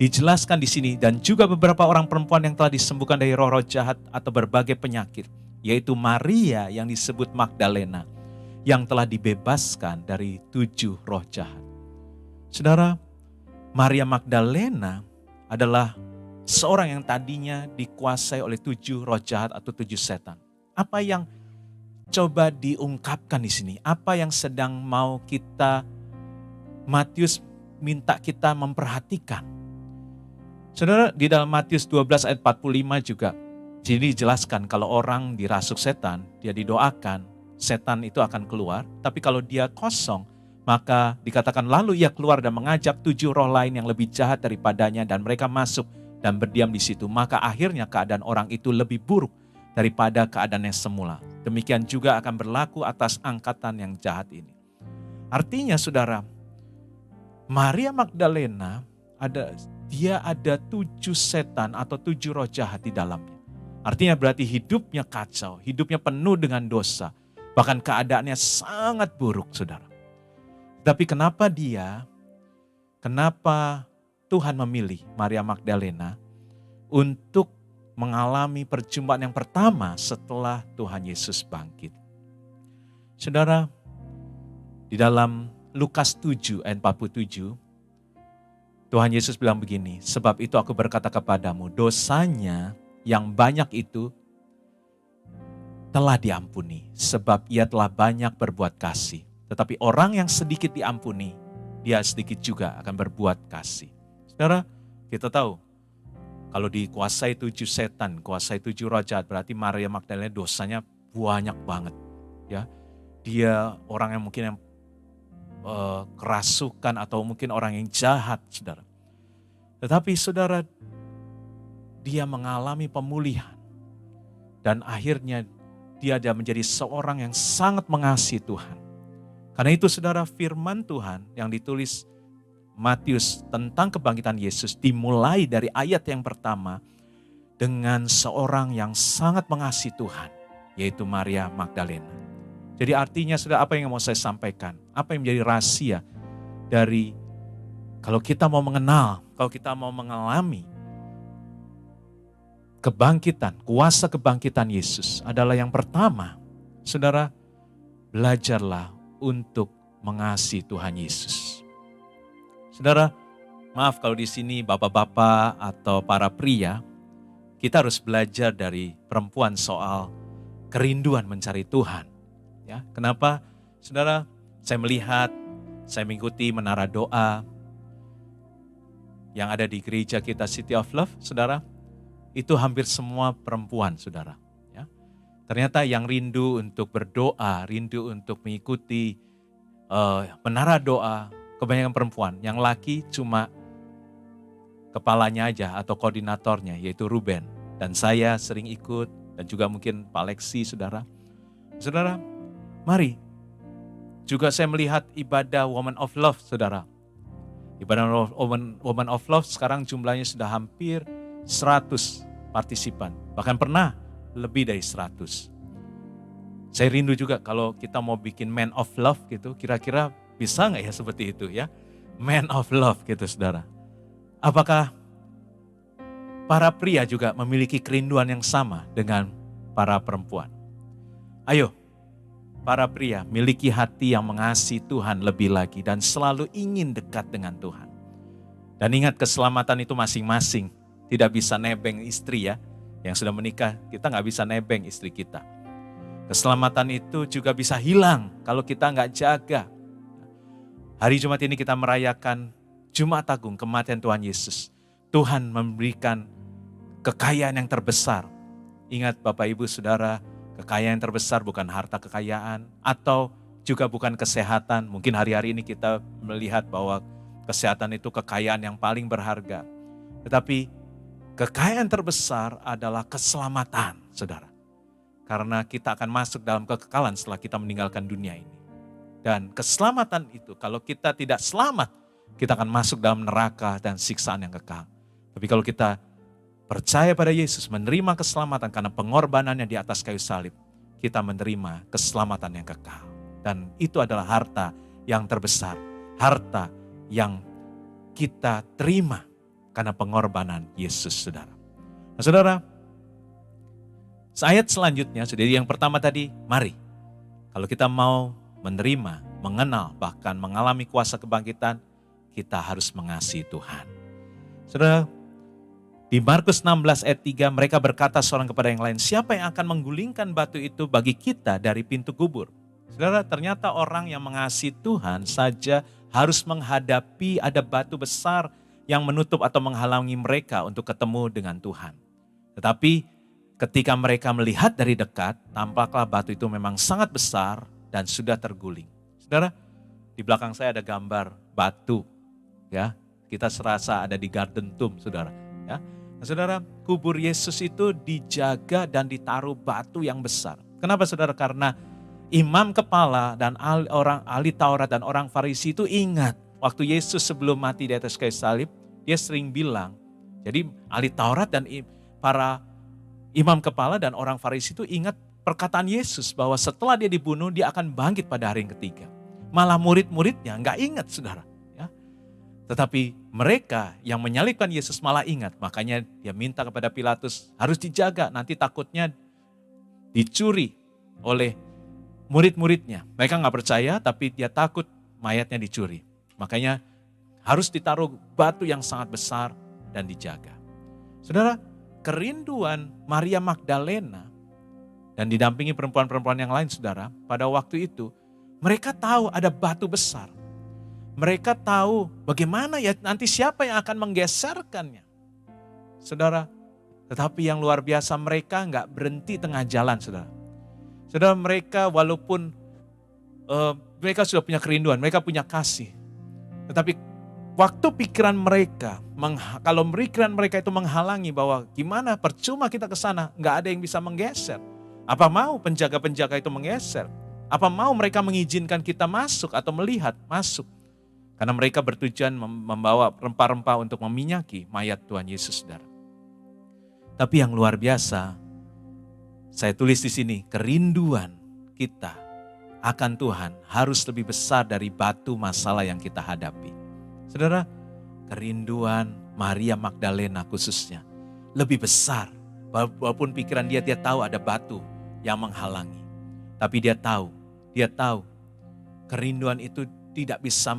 dijelaskan di sini, dan juga beberapa orang perempuan yang telah disembuhkan dari roh-roh jahat atau berbagai penyakit, yaitu Maria yang disebut Magdalena, yang telah dibebaskan dari 7 roh jahat. Saudara, Maria Magdalena adalah seorang yang tadinya dikuasai oleh 7 roh jahat atau 7 setan. Apa yang coba diungkapkan di sini? Apa yang sedang mau Matius minta kita memperhatikan? Saudara, di dalam Matius 12 ayat 45 juga, jadi dijelaskan kalau orang dirasuk setan, dia didoakan, setan itu akan keluar. Tapi kalau dia kosong, maka dikatakan lalu ia keluar dan mengajak 7 roh lain yang lebih jahat daripadanya, dan mereka masuk dan berdiam di situ. Maka akhirnya keadaan orang itu lebih buruk daripada keadaan yang semula. Demikian juga akan berlaku atas angkatan yang jahat ini. Artinya saudara, Maria Magdalena ada 7 setan atau 7 roh jahat di dalamnya. Artinya berarti hidupnya kacau, hidupnya penuh dengan dosa. Bahkan keadaannya sangat buruk saudara. Tapi kenapa Tuhan memilih Maria Magdalena untuk mengalami perjumpaan yang pertama setelah Tuhan Yesus bangkit? Saudara, di dalam Lukas 7 ayat 47, Tuhan Yesus bilang begini, sebab itu aku berkata kepadamu, dosanya yang banyak itu telah diampuni, sebab ia telah banyak berbuat kasih. Tetapi orang yang sedikit diampuni, dia sedikit juga akan berbuat kasih. Saudara, kita tahu, kalau dikuasai 7 setan, kuasai 7 roh jahat, berarti Maria Magdalena dosanya banyak banget. Ya, dia orang yang mungkin yang kerasukan atau mungkin orang yang jahat, saudara. Tetapi saudara, dia mengalami pemulihan. Dan akhirnya dia menjadi seorang yang sangat mengasihi Tuhan. Karena itu saudara, firman Tuhan yang ditulis Matius tentang kebangkitan Yesus dimulai dari ayat yang pertama dengan seorang yang sangat mengasihi Tuhan, yaitu Maria Magdalena. Jadi artinya saudara, apa yang mau saya sampaikan? Apa yang menjadi rahasia dari kalau kita mau mengenal, kalau kita mau mengalami kebangkitan, kuasa kebangkitan Yesus adalah yang pertama, saudara, belajarlah untuk mengasihi Tuhan Yesus. Saudara, maaf kalau di sini bapak-bapak atau para pria, kita harus belajar dari perempuan soal kerinduan mencari Tuhan. Ya, kenapa? Saudara, saya melihat, saya mengikuti menara doa yang ada di gereja kita City of Love, saudara, itu hampir semua perempuan, saudara. Ya. Ternyata yang rindu untuk berdoa, rindu untuk mengikuti menara doa, kebanyakan perempuan. Yang laki cuma kepalanya aja atau koordinatornya, yaitu Ruben. Dan saya sering ikut, dan juga mungkin Pak Lexi, saudara. Saudara, mari. Juga saya melihat ibadah Woman of Love, saudara. Ibadah Woman of Love sekarang jumlahnya sudah hampir 100 partisipan. Bahkan pernah lebih dari 100. Saya rindu juga kalau kita mau bikin Man of Love gitu, kira-kira bisa nggak ya seperti itu ya? Man of Love gitu saudara. Apakah para pria juga memiliki kerinduan yang sama dengan para perempuan? Ayo, para pria miliki hati yang mengasihi Tuhan lebih lagi dan selalu ingin dekat dengan Tuhan. Dan ingat, keselamatan itu masing-masing. Tidak bisa nebeng istri ya. Yang sudah menikah, kita nggak bisa nebeng istri kita. Keselamatan itu juga bisa hilang kalau kita nggak jaga. Hari Jumat ini kita merayakan Jumat Agung, kematian Tuhan Yesus. Tuhan memberikan kekayaan yang terbesar. Ingat Bapak Ibu Saudara, kekayaan yang terbesar bukan harta kekayaan atau juga bukan kesehatan. Mungkin hari-hari ini kita melihat bahwa kesehatan itu kekayaan yang paling berharga. Tetapi kekayaan terbesar adalah keselamatan, saudara. Karena kita akan masuk dalam kekekalan setelah kita meninggalkan dunia ini. Dan keselamatan itu, kalau kita tidak selamat, kita akan masuk dalam neraka dan siksaan yang kekal. Tapi kalau kita percaya pada Yesus, menerima keselamatan karena pengorbanannya di atas kayu salib, kita menerima keselamatan yang kekal. Dan itu adalah harta yang terbesar, harta yang kita terima karena pengorbanan Yesus, saudara. Nah, saudara, ayat selanjutnya, jadi yang pertama tadi, mari. Kalau kita mau menerima, mengenal, bahkan mengalami kuasa kebangkitan, kita harus mengasihi Tuhan. Saudara, di Markus 16 ayat 3, mereka berkata seorang kepada yang lain, siapa yang akan menggulingkan batu itu bagi kita dari pintu kubur? Saudara, ternyata orang yang mengasihi Tuhan saja harus menghadapi ada batu besar yang menutup atau menghalangi mereka untuk ketemu dengan Tuhan. Tetapi ketika mereka melihat dari dekat, tampaklah batu itu memang sangat besar dan sudah terguling. Saudara, di belakang saya ada gambar batu. Ya, kita serasa ada di Garden Tomb, saudara. Ya, nah, saudara, kubur Yesus itu dijaga dan ditaruh batu yang besar. Kenapa, saudara? Karena imam kepala dan orang ahli Taurat dan orang Farisi itu ingat waktu Yesus sebelum mati di atas kayu salib, dia sering bilang. Jadi ahli Taurat dan para imam kepala dan orang Farisi itu ingat perkataan Yesus bahwa setelah dia dibunuh, dia akan bangkit pada hari yang ketiga. Malah murid-muridnya nggak ingat, saudara. Ya. Tetapi mereka yang menyalibkan Yesus malah ingat. Makanya dia minta kepada Pilatus, harus dijaga, nanti takutnya dicuri oleh murid-muridnya. Mereka nggak percaya, tapi dia takut mayatnya dicuri. Makanya harus ditaruh batu yang sangat besar dan dijaga. Saudara, kerinduan Maria Magdalena dan didampingi perempuan-perempuan yang lain, saudara, pada waktu itu mereka tahu ada batu besar. Mereka tahu bagaimana ya nanti siapa yang akan menggeserkannya. Saudara, tetapi yang luar biasa mereka nggak berhenti tengah jalan, saudara. Saudara, mereka walaupun mereka sudah punya kerinduan, mereka punya kasih. Tetapi waktu pikiran mereka, kalau pikiran mereka itu menghalangi bahwa gimana percuma kita ke sana, nggak ada yang bisa menggeser. Apa mau penjaga-penjaga itu menggeser? Apa mau mereka mengizinkan kita masuk atau melihat masuk? Karena mereka bertujuan membawa rempah-rempah untuk meminyaki mayat Tuhan Yesus, saudara. Tapi yang luar biasa, saya tulis di sini, kerinduan kita akan Tuhan harus lebih besar dari batu masalah yang kita hadapi. Saudara, kerinduan Maria Magdalena khususnya lebih besar. Walaupun pikiran dia tahu ada batu yang menghalangi. Tapi dia tahu kerinduan itu tidak bisa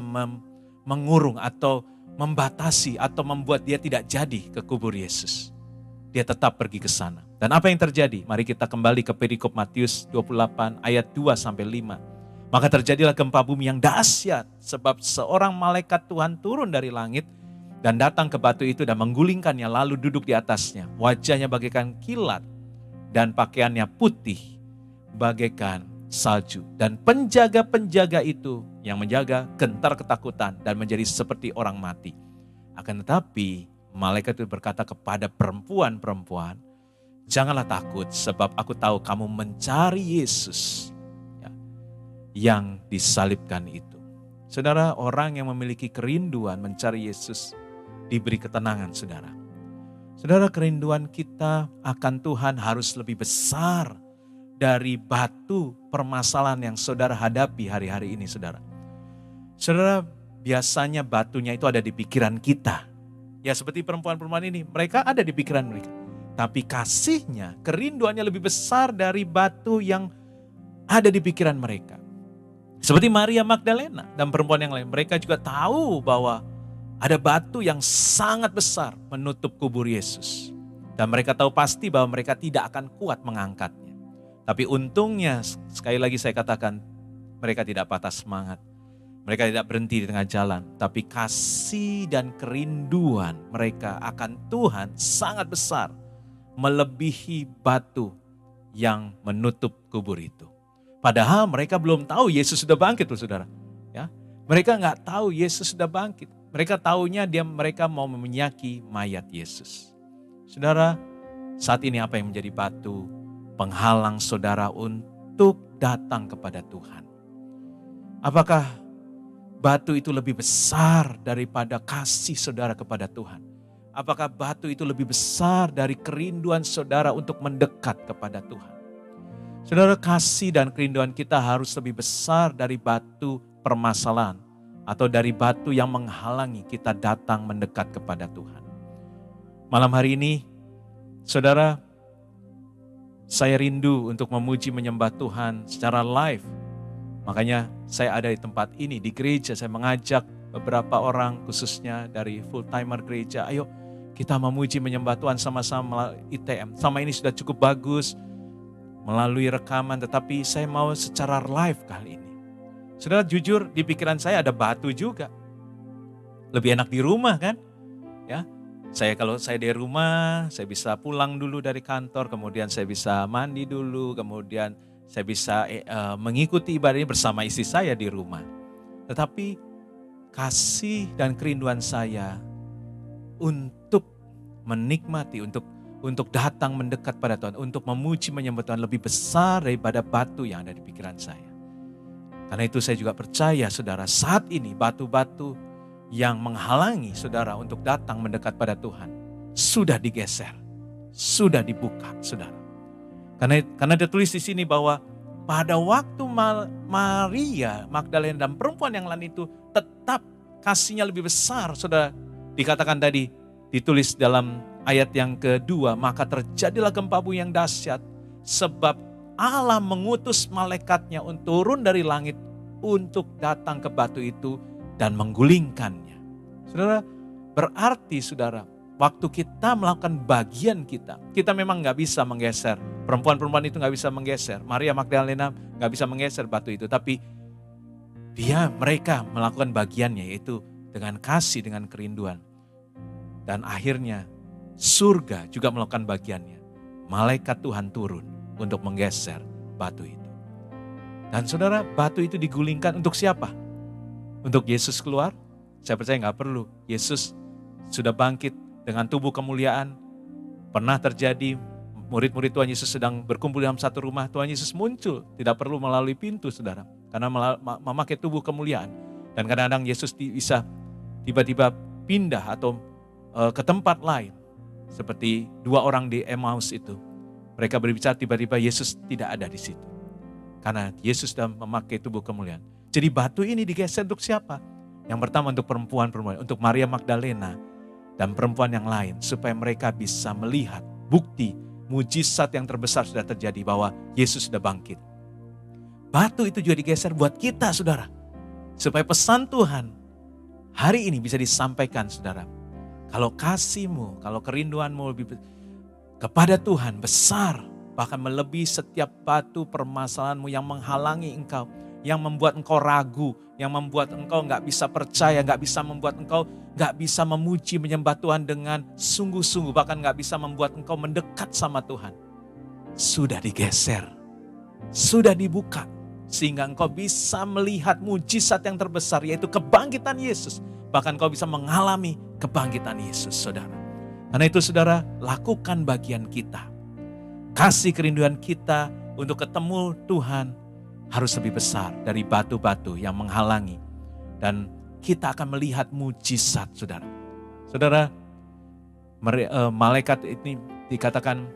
mengurung atau membatasi atau membuat dia tidak jadi ke kubur Yesus. Dia tetap pergi ke sana. Dan apa yang terjadi? Mari kita kembali ke perikop Matius 28 ayat 2-5. Maka terjadilah gempa bumi yang dahsyat sebab seorang malaikat Tuhan turun dari langit dan datang ke batu itu dan menggulingkannya lalu duduk di atasnya. Wajahnya bagaikan kilat dan pakaiannya putih bagaikan salju. Dan penjaga-penjaga itu yang menjaga gentar ketakutan dan menjadi seperti orang mati. Akan tetapi malaikat itu berkata kepada perempuan-perempuan, janganlah takut sebab aku tahu kamu mencari Yesus yang disalibkan itu. Saudara, orang yang memiliki kerinduan mencari Yesus diberi ketenangan, saudara. Saudara, kerinduan kita akan Tuhan harus lebih besar dari batu permasalahan yang saudara hadapi hari-hari ini, saudara. Saudara, biasanya batunya itu ada di pikiran kita. Ya seperti perempuan-perempuan ini, mereka ada di pikiran mereka. Tapi kasihnya, kerinduannya lebih besar dari batu yang ada di pikiran mereka. Seperti Maria Magdalena dan perempuan yang lain, mereka juga tahu bahwa ada batu yang sangat besar menutup kubur Yesus. Dan mereka tahu pasti bahwa mereka tidak akan kuat mengangkatnya. Tapi untungnya, sekali lagi saya katakan, mereka tidak patah semangat. Mereka tidak berhenti di tengah jalan. Tapi kasih dan kerinduan mereka akan Tuhan sangat besar. Melebihi batu yang menutup kubur itu. Padahal mereka belum tahu Yesus sudah bangkit loh, saudara. Ya, mereka nggak tahu Yesus sudah bangkit. Mereka taunya mereka mau meminyaki mayat Yesus. Saudara, saat ini apa yang menjadi batu penghalang saudara untuk datang kepada Tuhan? Apakah batu itu lebih besar daripada kasih saudara kepada Tuhan? Apakah batu itu lebih besar dari kerinduan saudara untuk mendekat kepada Tuhan? Saudara, kasih dan kerinduan kita harus lebih besar dari batu permasalahan atau dari batu yang menghalangi kita datang mendekat kepada Tuhan. Malam hari ini, saudara, saya rindu untuk memuji menyembah Tuhan secara live. Makanya saya ada di tempat ini, di gereja. Saya mengajak beberapa orang khususnya dari full timer gereja. Ayo kita memuji menyembah Tuhan sama-sama ITM. Sama ini sudah cukup bagus melalui rekaman, tetapi saya mau secara live kali ini. Saudara, jujur di pikiran saya ada batu juga. Lebih enak di rumah kan? Ya, kalau saya di rumah, saya bisa pulang dulu dari kantor, kemudian saya bisa mandi dulu, kemudian saya bisa mengikuti ibadah ini bersama istri saya di rumah. Tetapi kasih dan kerinduan saya untuk menikmati, untuk datang mendekat pada Tuhan, untuk memuji menyembah Tuhan lebih besar daripada batu yang ada di pikiran saya. Karena itu saya juga percaya saudara, saat ini batu-batu yang menghalangi saudara untuk datang mendekat pada Tuhan sudah digeser, sudah dibuka saudara. Karena dia tulis di sini bahwa pada waktu Maria Magdalena dan perempuan yang lain itu tetap kasihnya lebih besar, saudara. Dikatakan tadi, ditulis dalam ayat yang kedua, maka terjadilah gempa bumi yang dahsyat sebab Allah mengutus malaikatnya untuk turun dari langit untuk datang ke batu itu dan menggulingkannya. Saudara, berarti saudara, waktu kita melakukan bagian kita memang gak bisa menggeser. Perempuan-perempuan itu gak bisa menggeser. Maria Magdalena gak bisa menggeser batu itu. Tapi mereka melakukan bagiannya, yaitu dengan kasih, dengan kerinduan. Dan akhirnya surga juga melakukan bagiannya. Malaikat Tuhan turun untuk menggeser batu itu. Dan saudara, batu itu digulingkan untuk siapa? Untuk Yesus keluar? Saya percaya gak perlu. Yesus sudah bangkit dengan tubuh kemuliaan. Pernah terjadi murid-murid Tuhan Yesus sedang berkumpul dalam satu rumah, Tuhan Yesus muncul. Tidak perlu melalui pintu, saudara. Karena memakai tubuh kemuliaan. Dan kadang-kadang Yesus bisa tiba-tiba pindah atau ke tempat lain. Seperti dua orang di Emmaus itu. Mereka berbicara, tiba-tiba Yesus tidak ada di situ. Karena Yesus sudah memakai tubuh kemuliaan. Jadi batu ini digeser untuk siapa? Yang pertama untuk perempuan-perempuan, untuk Maria Magdalena dan perempuan yang lain. Supaya mereka bisa melihat bukti, mujizat yang terbesar sudah terjadi bahwa Yesus sudah bangkit. Batu itu juga digeser buat kita, saudara. Supaya pesan Tuhan hari ini bisa disampaikan, saudara. Kalau kasihmu, kalau kerinduanmu lebih kepada Tuhan besar, bahkan melebihi setiap batu permasalahanmu yang menghalangi engkau, yang membuat engkau ragu, yang membuat engkau gak bisa percaya, gak bisa membuat engkau gak bisa memuji, menyembah Tuhan dengan sungguh-sungguh, bahkan gak bisa membuat engkau mendekat sama Tuhan. Sudah digeser, sudah dibuka, sehingga engkau bisa melihat mujizat yang terbesar, yaitu kebangkitan Yesus. Bahkan engkau bisa mengalami kebangkitan Yesus, saudara. Karena itu saudara, lakukan bagian kita. Kasih kerinduan kita untuk ketemu Tuhan harus lebih besar dari batu-batu yang menghalangi. Dan kita akan melihat mujizat, saudara. Saudara, malaikat ini dikatakan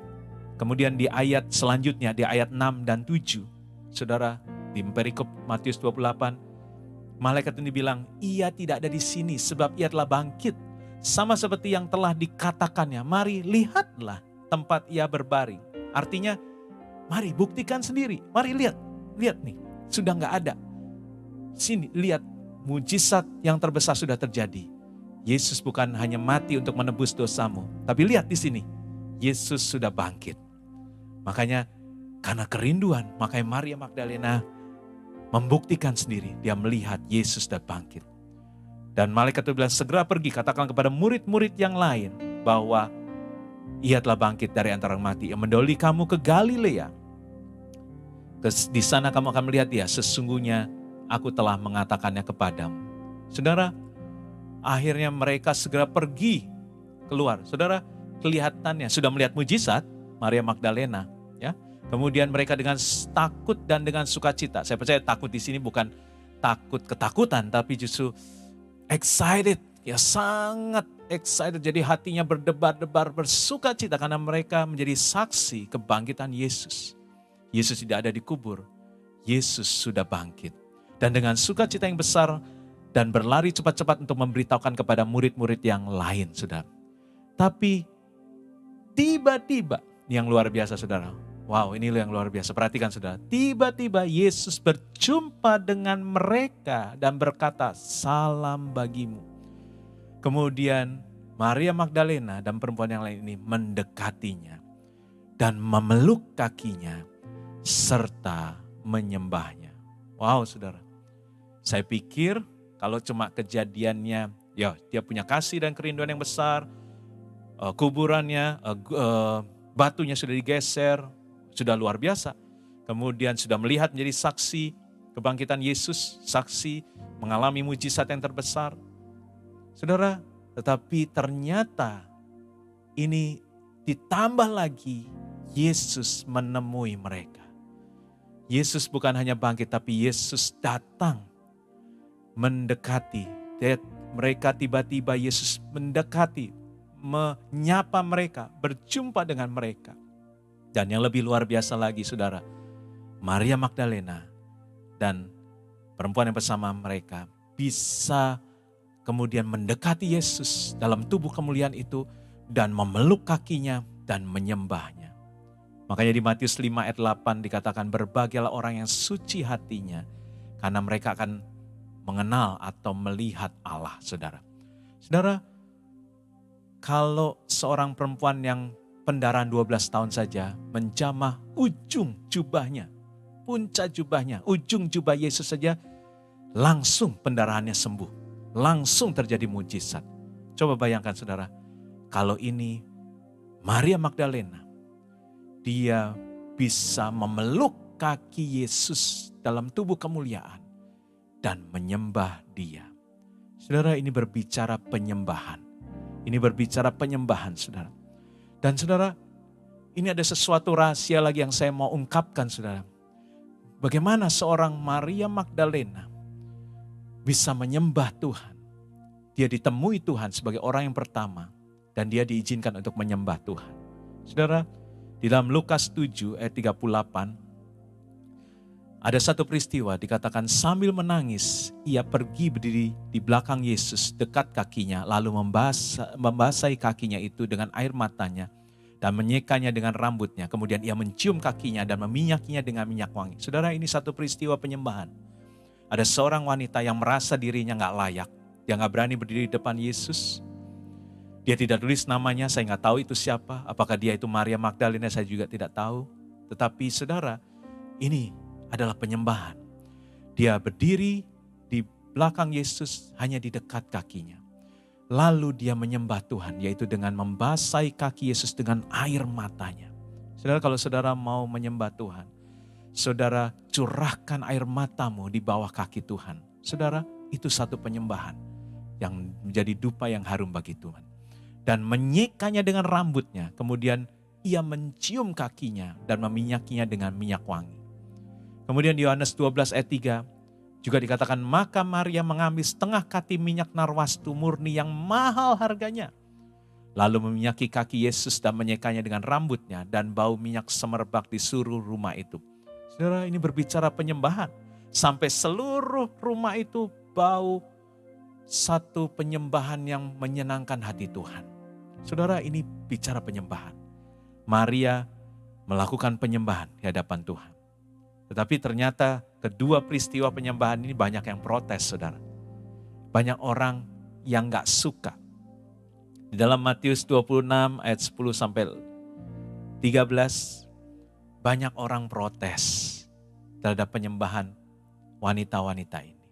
kemudian di ayat selanjutnya, di ayat 6 dan 7. Saudara, di perikop Matius 28, malaikat ini bilang, ia tidak ada di sini sebab ia telah bangkit. Sama seperti yang telah dikatakannya, mari lihatlah tempat ia berbaring. Artinya, mari buktikan sendiri, mari lihat nih, sudah gak ada. Sini, lihat, mujizat yang terbesar sudah terjadi. Yesus bukan hanya mati untuk menebus dosamu, tapi lihat di sini, Yesus sudah bangkit. Makanya, karena kerinduan, makanya Maria Magdalena membuktikan sendiri, dia melihat Yesus sudah bangkit. Dan malaikat itu bilang, segera pergi, katakan kepada murid-murid yang lain bahwa ia telah bangkit dari antara orang mati, yang mendahului kamu ke Galilea. Di sana kamu akan melihat dia, sesungguhnya aku telah mengatakannya kepadamu. Saudara, akhirnya mereka segera pergi keluar. Saudara, kelihatannya sudah melihat mujizat, Maria Magdalena, ya. Kemudian mereka dengan takut dan dengan sukacita. Saya percaya takut di sini bukan takut ketakutan, tapi justru excited, ya sangat excited. Jadi hatinya berdebar-debar, bersukacita karena mereka menjadi saksi kebangkitan Yesus. Yesus tidak ada dikubur, Yesus sudah bangkit. Dan dengan sukacita yang besar dan berlari cepat-cepat untuk memberitahukan kepada murid-murid yang lain, saudara. Tapi tiba-tiba, yang luar biasa saudara. Wow, ini yang luar biasa, perhatikan saudara. Tiba-tiba Yesus berjumpa dengan mereka dan berkata, salam bagimu. Kemudian Maria Magdalena dan perempuan yang lain ini mendekatinya dan memeluk kakinya serta menyembahnya. Wow saudara, saya pikir kalau cuma kejadiannya, ya dia punya kasih dan kerinduan yang besar, kuburannya, batunya sudah digeser, sudah luar biasa. Kemudian sudah melihat menjadi saksi kebangkitan Yesus, saksi mengalami mujizat yang terbesar. Saudara, tetapi ternyata ini ditambah lagi Yesus menemui mereka. Yesus bukan hanya bangkit, tapi Yesus datang mendekati. Mereka tiba-tiba Yesus mendekati, menyapa mereka, berjumpa dengan mereka. Dan yang lebih luar biasa lagi saudara, Maria Magdalena dan perempuan yang bersama mereka bisa kemudian mendekati Yesus dalam tubuh kemuliaan itu dan memeluk kakinya dan menyembahnya. Makanya di Matius 5 ayat 8 dikatakan berbahagialah orang yang suci hatinya karena mereka akan mengenal atau melihat Allah, saudara. Saudara, kalau seorang perempuan yang pendarahan 12 tahun saja menjamah ujung jubahnya, puncak jubahnya, ujung jubah Yesus saja, langsung pendarahannya sembuh. Langsung terjadi mujizat. Coba bayangkan saudara, kalau ini Maria Magdalena, dia bisa memeluk kaki Yesus dalam tubuh kemuliaan dan menyembah dia. Saudara, ini berbicara penyembahan. Ini berbicara penyembahan saudara. Dan saudara, ini ada sesuatu rahasia lagi yang saya mau ungkapkan, saudara. Bagaimana seorang Maria Magdalena bisa menyembah Tuhan. Dia ditemui Tuhan sebagai orang yang pertama dan dia diizinkan untuk menyembah Tuhan. Saudara, di dalam Lukas 7 ayat 38, ada satu peristiwa dikatakan sambil menangis, ia pergi berdiri di belakang Yesus dekat kakinya, lalu membasahi kakinya itu dengan air matanya dan menyekanya dengan rambutnya. Kemudian ia mencium kakinya dan meminyakinya dengan minyak wangi. Saudara, ini satu peristiwa penyembahan. Ada seorang wanita yang merasa dirinya gak layak. Dia gak berani berdiri di depan Yesus. Dia tidak tulis namanya, saya gak tahu itu siapa. Apakah dia itu Maria Magdalena, saya juga tidak tahu. Tetapi saudara, ini adalah penyembahan. Dia berdiri di belakang Yesus hanya di dekat kakinya. Lalu dia menyembah Tuhan, yaitu dengan membasahi kaki Yesus dengan air matanya. Saudara, kalau saudara mau menyembah Tuhan, saudara curahkan air matamu di bawah kaki Tuhan. Saudara, itu satu penyembahan yang menjadi dupa yang harum bagi Tuhan. Dan menyekanya dengan rambutnya, kemudian ia mencium kakinya dan meminyakinya dengan minyak wangi. Kemudian di Yohanes 12 ayat 3 juga dikatakan, maka Maria mengambil setengah kati minyak narwastu murni yang mahal harganya. Lalu meminyaki kaki Yesus dan menyekanya dengan rambutnya dan bau minyak semerbak di seluruh rumah itu. Saudara, ini berbicara penyembahan. Sampai seluruh rumah itu bau satu penyembahan yang menyenangkan hati Tuhan. Saudara, ini bicara penyembahan. Maria melakukan penyembahan di hadapan Tuhan. Tetapi ternyata kedua peristiwa penyembahan ini banyak yang protes, saudara. Banyak orang yang gak suka. Di dalam Matius 26 ayat 10 sampai 13, banyak orang protes terhadap penyembahan wanita-wanita ini.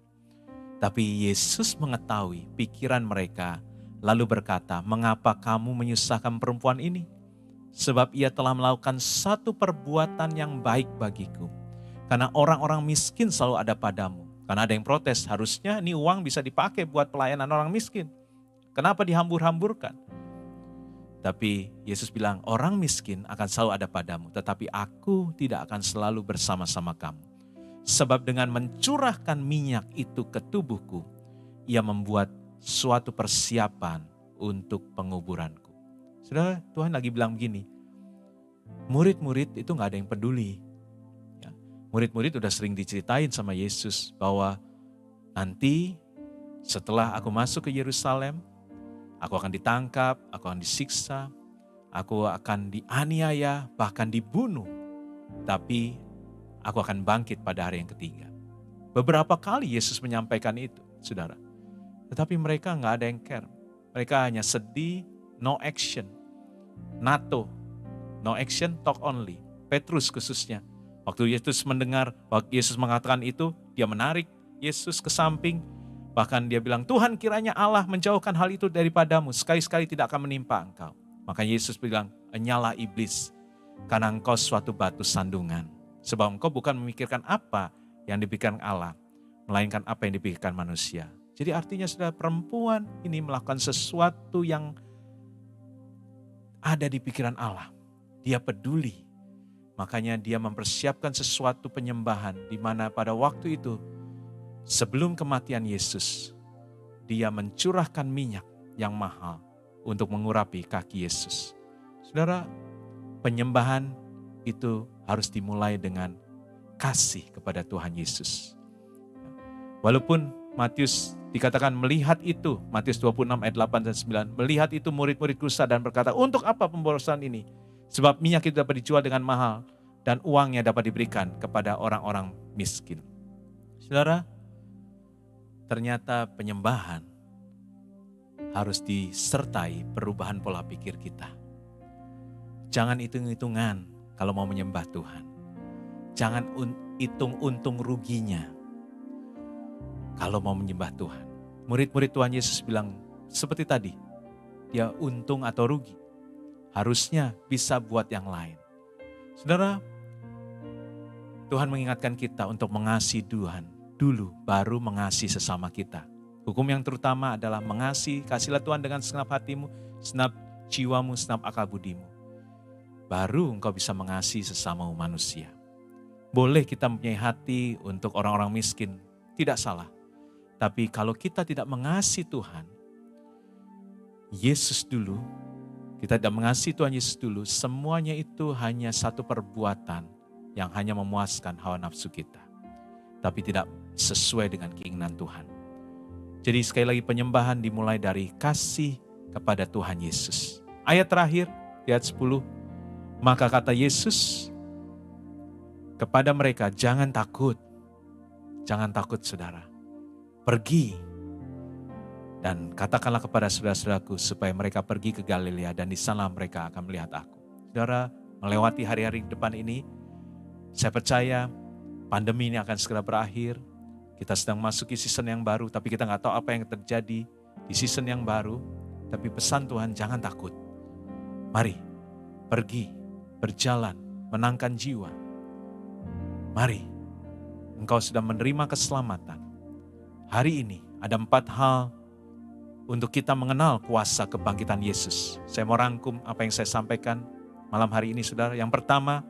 Tapi Yesus mengetahui pikiran mereka, lalu berkata, mengapa kamu menyusahkan perempuan ini? Sebab ia telah melakukan satu perbuatan yang baik bagiku. Karena orang-orang miskin selalu ada padamu. Karena ada yang protes, harusnya ini uang bisa dipakai buat pelayanan orang miskin. Kenapa dihambur-hamburkan? Tapi Yesus bilang, orang miskin akan selalu ada padamu. Tetapi aku tidak akan selalu bersama-sama kamu. Sebab dengan mencurahkan minyak itu ke tubuhku, ia membuat suatu persiapan untuk penguburanku. Saudara, Tuhan lagi bilang begini, murid-murid itu gak ada yang peduli. Murid-murid udah sering diceritain sama Yesus bahwa nanti setelah aku masuk ke Yerusalem, aku akan ditangkap, aku akan disiksa, aku akan dianiaya, bahkan dibunuh. Tapi aku akan bangkit pada hari yang ketiga. Beberapa kali Yesus menyampaikan itu, saudara. Tetapi mereka gak ada yang care. Mereka hanya sedih, no action. NATO, no action, talk only. Petrus khususnya. Waktu Yesus mendengar, waktu Yesus mengatakan itu, dia menarik Yesus ke samping. Bahkan dia bilang, Tuhan kiranya Allah menjauhkan hal itu daripadamu, sekali-sekali tidak akan menimpa engkau. Maka Yesus bilang, enyalah iblis, karena engkau suatu batu sandungan. Sebab engkau bukan memikirkan apa yang dipikirkan Allah, melainkan apa yang dipikirkan manusia. Jadi artinya saudara, perempuan ini melakukan sesuatu yang ada di pikiran Allah. Dia peduli. Makanya dia mempersiapkan sesuatu penyembahan di mana pada waktu itu sebelum kematian Yesus, dia mencurahkan minyak yang mahal untuk mengurapi kaki Yesus. Saudara, penyembahan itu harus dimulai dengan kasih kepada Tuhan Yesus. Walaupun Matius dikatakan melihat itu, Matius 26 ayat 8 dan 9, melihat itu murid-murid kusa dan berkata, untuk apa pemborosan ini? Sebab minyak itu dapat dijual dengan mahal dan uangnya dapat diberikan kepada orang-orang miskin. Saudara, ternyata penyembahan harus disertai perubahan pola pikir kita. Jangan hitung-hitungan kalau mau menyembah Tuhan. Jangan hitung untung ruginya kalau mau menyembah Tuhan. Murid-murid Tuhan Yesus bilang seperti tadi, dia untung atau rugi. Harusnya bisa buat yang lain. Saudara, Tuhan mengingatkan kita untuk mengasihi Tuhan dulu, baru mengasihi sesama kita. Hukum yang terutama adalah mengasihi, kasihlah Tuhan dengan segenap hatimu, segenap jiwamu, segenap akal budimu. baru engkau bisa mengasihi sesama manusia. Boleh kita mempunyai hati untuk orang-orang miskin, tidak salah. Tapi kalau kita tidak mengasihi Tuhan, Yesus dulu, kita tidak mengasihi Tuhan Yesus dulu, semuanya itu hanya satu perbuatan yang hanya memuaskan hawa nafsu kita. Tapi tidak sesuai dengan keinginan Tuhan. Jadi sekali lagi penyembahan dimulai dari kasih kepada Tuhan Yesus. Ayat terakhir, ayat 10, maka kata Yesus kepada mereka, jangan takut saudara, pergi dan katakanlah kepada saudara-saudaraku supaya mereka pergi ke Galilea dan di sana mereka akan melihat aku. Saudara, melewati hari-hari depan ini, saya percaya pandemi ini akan segera berakhir. Kita sedang masuki season yang baru, tapi kita nggak tahu apa yang terjadi di season yang baru. Tapi pesan Tuhan, jangan takut. Mari, pergi, berjalan, menangkan jiwa. Mari, engkau sudah menerima keselamatan. Hari ini ada 4 hal untuk kita mengenal kuasa kebangkitan Yesus. Saya mau rangkum apa yang saya sampaikan malam hari ini, saudara. Yang pertama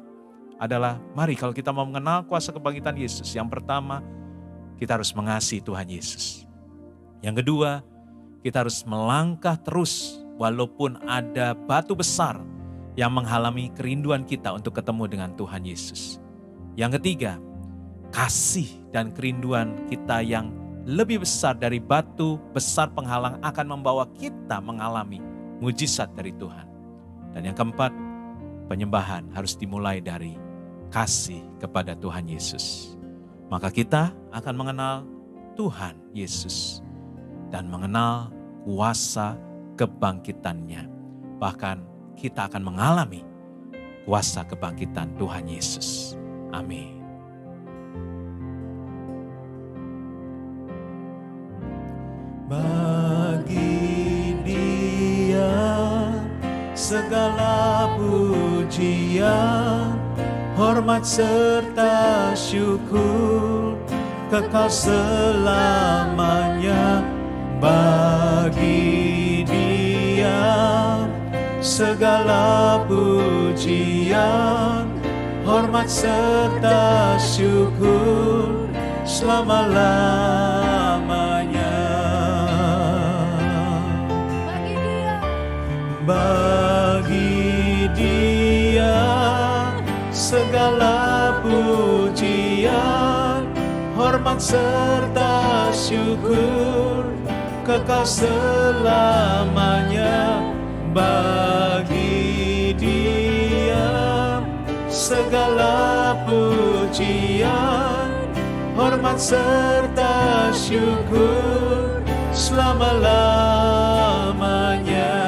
adalah, mari kalau kita mau mengenal kuasa kebangkitan Yesus, yang pertama kita harus mengasihi Tuhan Yesus. Yang kedua, kita harus melangkah terus walaupun ada batu besar yang menghalangi kerinduan kita untuk ketemu dengan Tuhan Yesus. Yang ketiga, kasih dan kerinduan kita yang lebih besar dari batu besar penghalang akan membawa kita mengalami mujizat dari Tuhan. Dan yang keempat, penyembahan harus dimulai dari kasih kepada Tuhan Yesus. Maka kita akan mengenal Tuhan Yesus dan mengenal kuasa kebangkitannya. Bahkan kita akan mengalami kuasa kebangkitan Tuhan Yesus. Amin. Bagi Dia segala pujian, hormat serta syukur kekal selamanya. Bagi Dia segala pujian, hormat serta syukur selama-lamanya. Bagi Dia segala pujian, hormat serta syukur kekal selamanya. Bagi Dia segala pujian, hormat serta syukur selama-lamanya.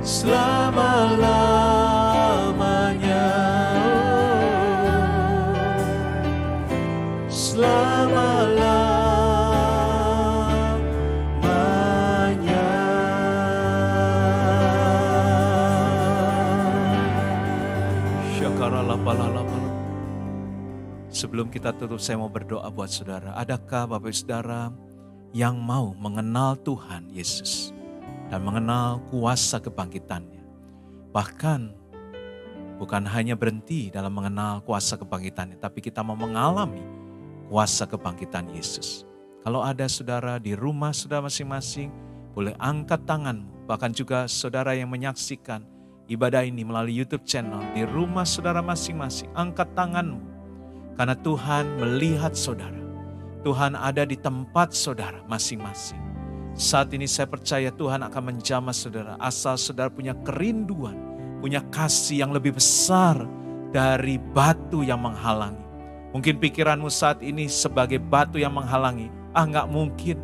Selama-lamanya, selama-lamanya. Syakaralah-palalapal. Sebelum kita tutup, saya mau berdoa buat saudara. Adakah Bapak Ibu Saudara yang mau mengenal Tuhan Yesus dan mengenal kuasa kebangkitannya? Bahkan bukan hanya berhenti dalam mengenal kuasa kebangkitannya, tapi kita mau mengalami kuasa kebangkitan Yesus. Kalau ada saudara di rumah saudara masing-masing, boleh angkat tanganmu. Bahkan juga saudara yang menyaksikan ibadah ini melalui YouTube channel, di rumah saudara masing-masing, angkat tanganmu. Karena Tuhan melihat saudara. Tuhan ada di tempat saudara masing-masing. Saat ini saya percaya Tuhan akan menjamah saudara. Asal saudara punya kerinduan, punya kasih yang lebih besar dari batu yang menghalangi. Mungkin pikiranmu saat ini sebagai batu yang menghalangi. Gak mungkin.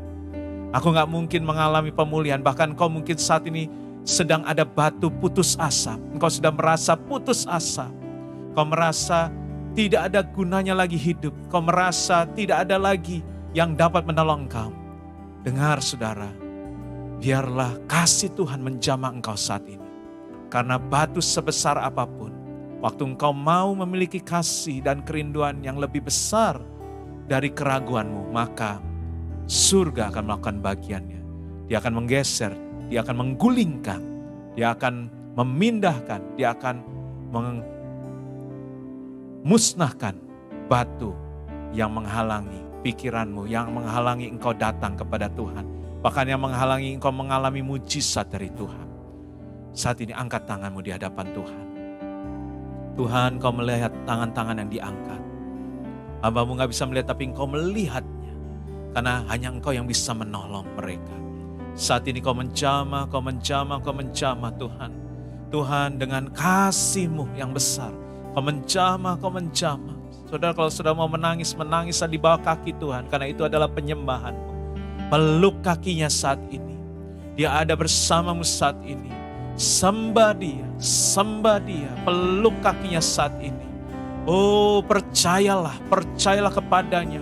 Aku gak mungkin mengalami pemulihan. Bahkan kau mungkin saat ini sedang ada batu putus asa. Engkau sudah merasa putus asa. Kau merasa tidak ada gunanya lagi hidup. Kau merasa tidak ada lagi yang dapat menolong engkau. Dengar saudara, biarlah kasih Tuhan menjamah engkau saat ini. Karena batu sebesar apapun, waktu engkau mau memiliki kasih dan kerinduan yang lebih besar dari keraguanmu, maka surga akan melakukan bagiannya. Dia akan menggeser, dia akan menggulingkan Dia akan memindahkan, dia akan memusnahkan batu yang menghalangi pikiranmu, yang menghalangi engkau datang kepada Tuhan. Bahkan yang menghalangi engkau mengalami mujizat dari Tuhan. Saat ini angkat tanganmu di hadapan Tuhan. Tuhan, kau melihat tangan-tangan yang diangkat. Hamba-Mu gak bisa melihat tapi engkau melihatnya. Karena hanya engkau yang bisa menolong mereka. Saat ini kau menjamah, kau menjamah, kau menjamah Tuhan. Tuhan dengan kasih-Mu yang besar. Kau menjamah, kau menjamah. Saudara kalau sudah mau menangis, menangislah di bawah kaki Tuhan. Karena itu adalah penyembahan-Mu. Peluk kakinya saat ini. Dia ada bersamamu saat ini. Sembah dia, peluk kakinya saat ini. Oh, percayalah kepadanya.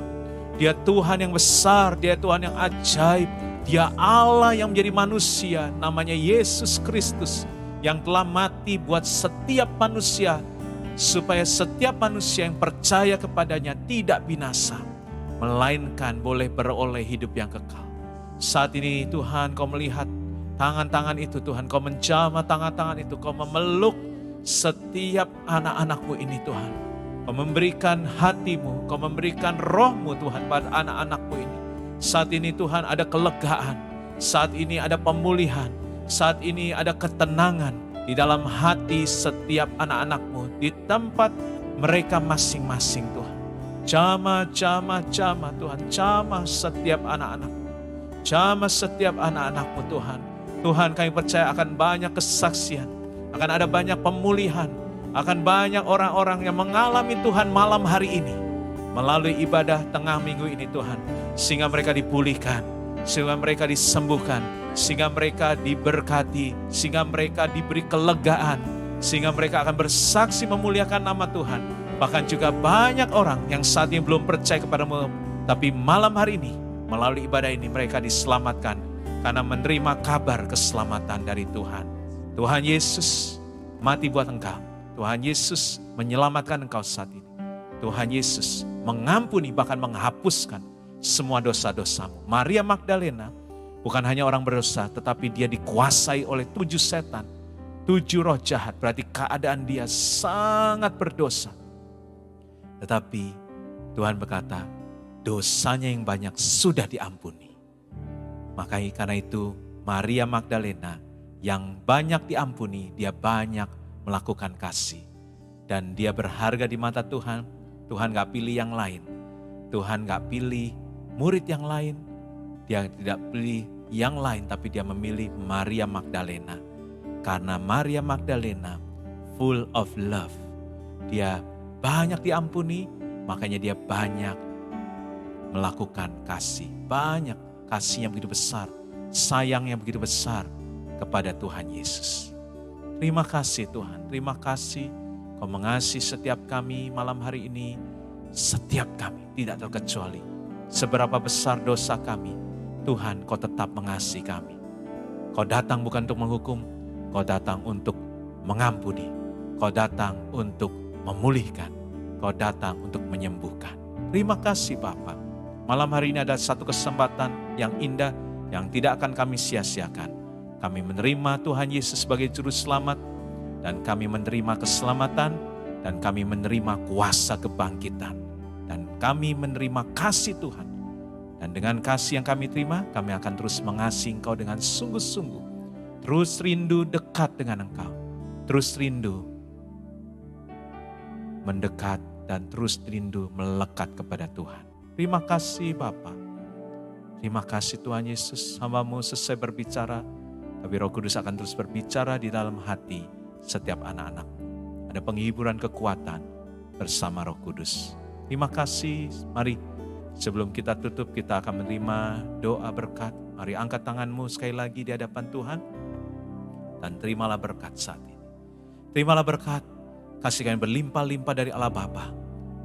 Dia Tuhan yang besar, dia Tuhan yang ajaib. Dia Allah yang menjadi manusia, namanya Yesus Kristus. Yang telah mati buat setiap manusia. Supaya setiap manusia yang percaya kepadanya tidak binasa. Melainkan boleh beroleh hidup yang kekal. Saat ini Tuhan kau melihat tangan-tangan itu Tuhan. Kau menjamah tangan-tangan itu. Kau memeluk setiap anak-anakmu ini Tuhan. Kau memberikan hatimu. Kau memberikan rohmu Tuhan pada anak-anakmu ini. Saat ini Tuhan ada kelegaan. Saat ini ada pemulihan. Saat ini ada ketenangan di dalam hati setiap anak-anakmu. Di tempat mereka masing-masing Tuhan. Jamah Tuhan. Jamah setiap anak-anakmu. Jamah setiap anak-anakmu Tuhan. Tuhan kami percaya akan banyak kesaksian. Akan ada banyak pemulihan. Akan banyak orang-orang yang mengalami Tuhan malam hari ini. Melalui ibadah tengah minggu ini Tuhan. Sehingga mereka dipulihkan. Sehingga mereka disembuhkan. Sehingga mereka diberkati. Sehingga mereka diberi kelegaan. Sehingga mereka akan bersaksi memuliakan nama Tuhan. Bahkan juga banyak orang yang saat ini belum percaya kepadamu. Tapi malam hari ini melalui ibadah ini mereka diselamatkan. Karena menerima kabar keselamatan dari Tuhan. Tuhan Yesus mati buat engkau. Tuhan Yesus menyelamatkan engkau saat ini. Tuhan Yesus mengampuni bahkan menghapuskan semua dosa-dosamu. Maria Magdalena bukan hanya orang berdosa, tetapi dia dikuasai oleh 7 setan. 7 roh jahat, berarti keadaan dia sangat berdosa. Tetapi Tuhan berkata, dosanya yang banyak sudah diampuni. Makanya karena itu Maria Magdalena yang banyak diampuni, dia banyak melakukan kasih. Dan dia berharga di mata Tuhan. Tuhan gak pilih yang lain. Tuhan gak pilih murid yang lain. Dia tidak pilih yang lain, tapi dia memilih Maria Magdalena. Karena Maria Magdalena full of love. Dia banyak diampuni, makanya dia banyak melakukan kasih. Banyak kasih yang begitu besar, sayang yang begitu besar kepada Tuhan Yesus. Terima kasih Tuhan, terima kasih Kau mengasihi setiap kami malam hari ini. Setiap kami, tidak terkecuali. Seberapa besar dosa kami, Tuhan Kau tetap mengasihi kami. Kau datang bukan untuk menghukum, Kau datang untuk mengampuni. Kau datang untuk memulihkan. Kau datang untuk menyembuhkan. Terima kasih Bapa. Malam hari ini ada satu kesempatan yang indah yang tidak akan kami sia-siakan. Kami menerima Tuhan Yesus sebagai Juru Selamat dan kami menerima keselamatan dan kami menerima kuasa kebangkitan dan kami menerima kasih Tuhan. Dan dengan kasih yang kami terima, kami akan terus mengasihi Engkau dengan sungguh-sungguh. Terus rindu dekat dengan Engkau. Terus rindu mendekat dan terus rindu melekat kepada Tuhan. Terima kasih Bapa. Terima kasih Tuhan Yesus. Hamba-Mu selesai berbicara, tapi Roh Kudus akan terus berbicara di dalam hati setiap anak-anak. Ada penghiburan kekuatan bersama Roh Kudus. Terima kasih. Mari sebelum kita tutup, kita akan menerima doa berkat. Mari angkat tanganmu sekali lagi di hadapan Tuhan. Dan terimalah berkat saat ini. Terimalah berkat, kasih yang berlimpah-limpah dari Allah Bapa.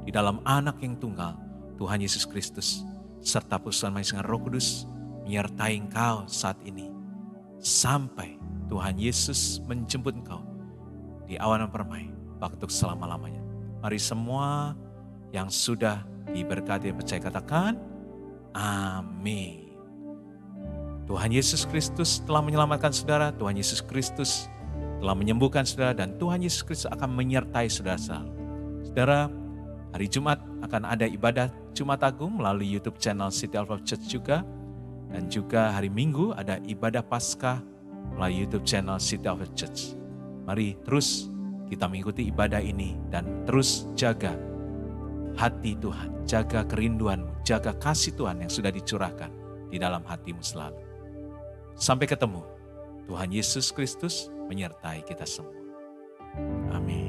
Di dalam anak yang tunggal, Tuhan Yesus Kristus. Serta pusat manis dengan Roh Kudus, menyertai engkau saat ini. Sampai Tuhan Yesus menjemput engkau di awan permai, waktu selama-lamanya. Mari semua yang sudah diberkati dan percaya katakan, amin. Tuhan Yesus Kristus telah menyelamatkan saudara. Tuhan Yesus Kristus telah menyembuhkan saudara, dan Tuhan Yesus Kristus akan menyertai saudara selalu. Saudara, hari Jumat akan ada ibadah Jumat Agung melalui YouTube channel City of Love Church juga. Dan juga hari Minggu ada ibadah Paskah melalui YouTube channel City of Love Church. Mari terus kita mengikuti ibadah ini dan terus jaga hati Tuhan, jaga kerinduanmu, jaga kasih Tuhan yang sudah dicurahkan di dalam hatimu selalu. Sampai ketemu. Tuhan Yesus Kristus menyertai kita semua. Amin.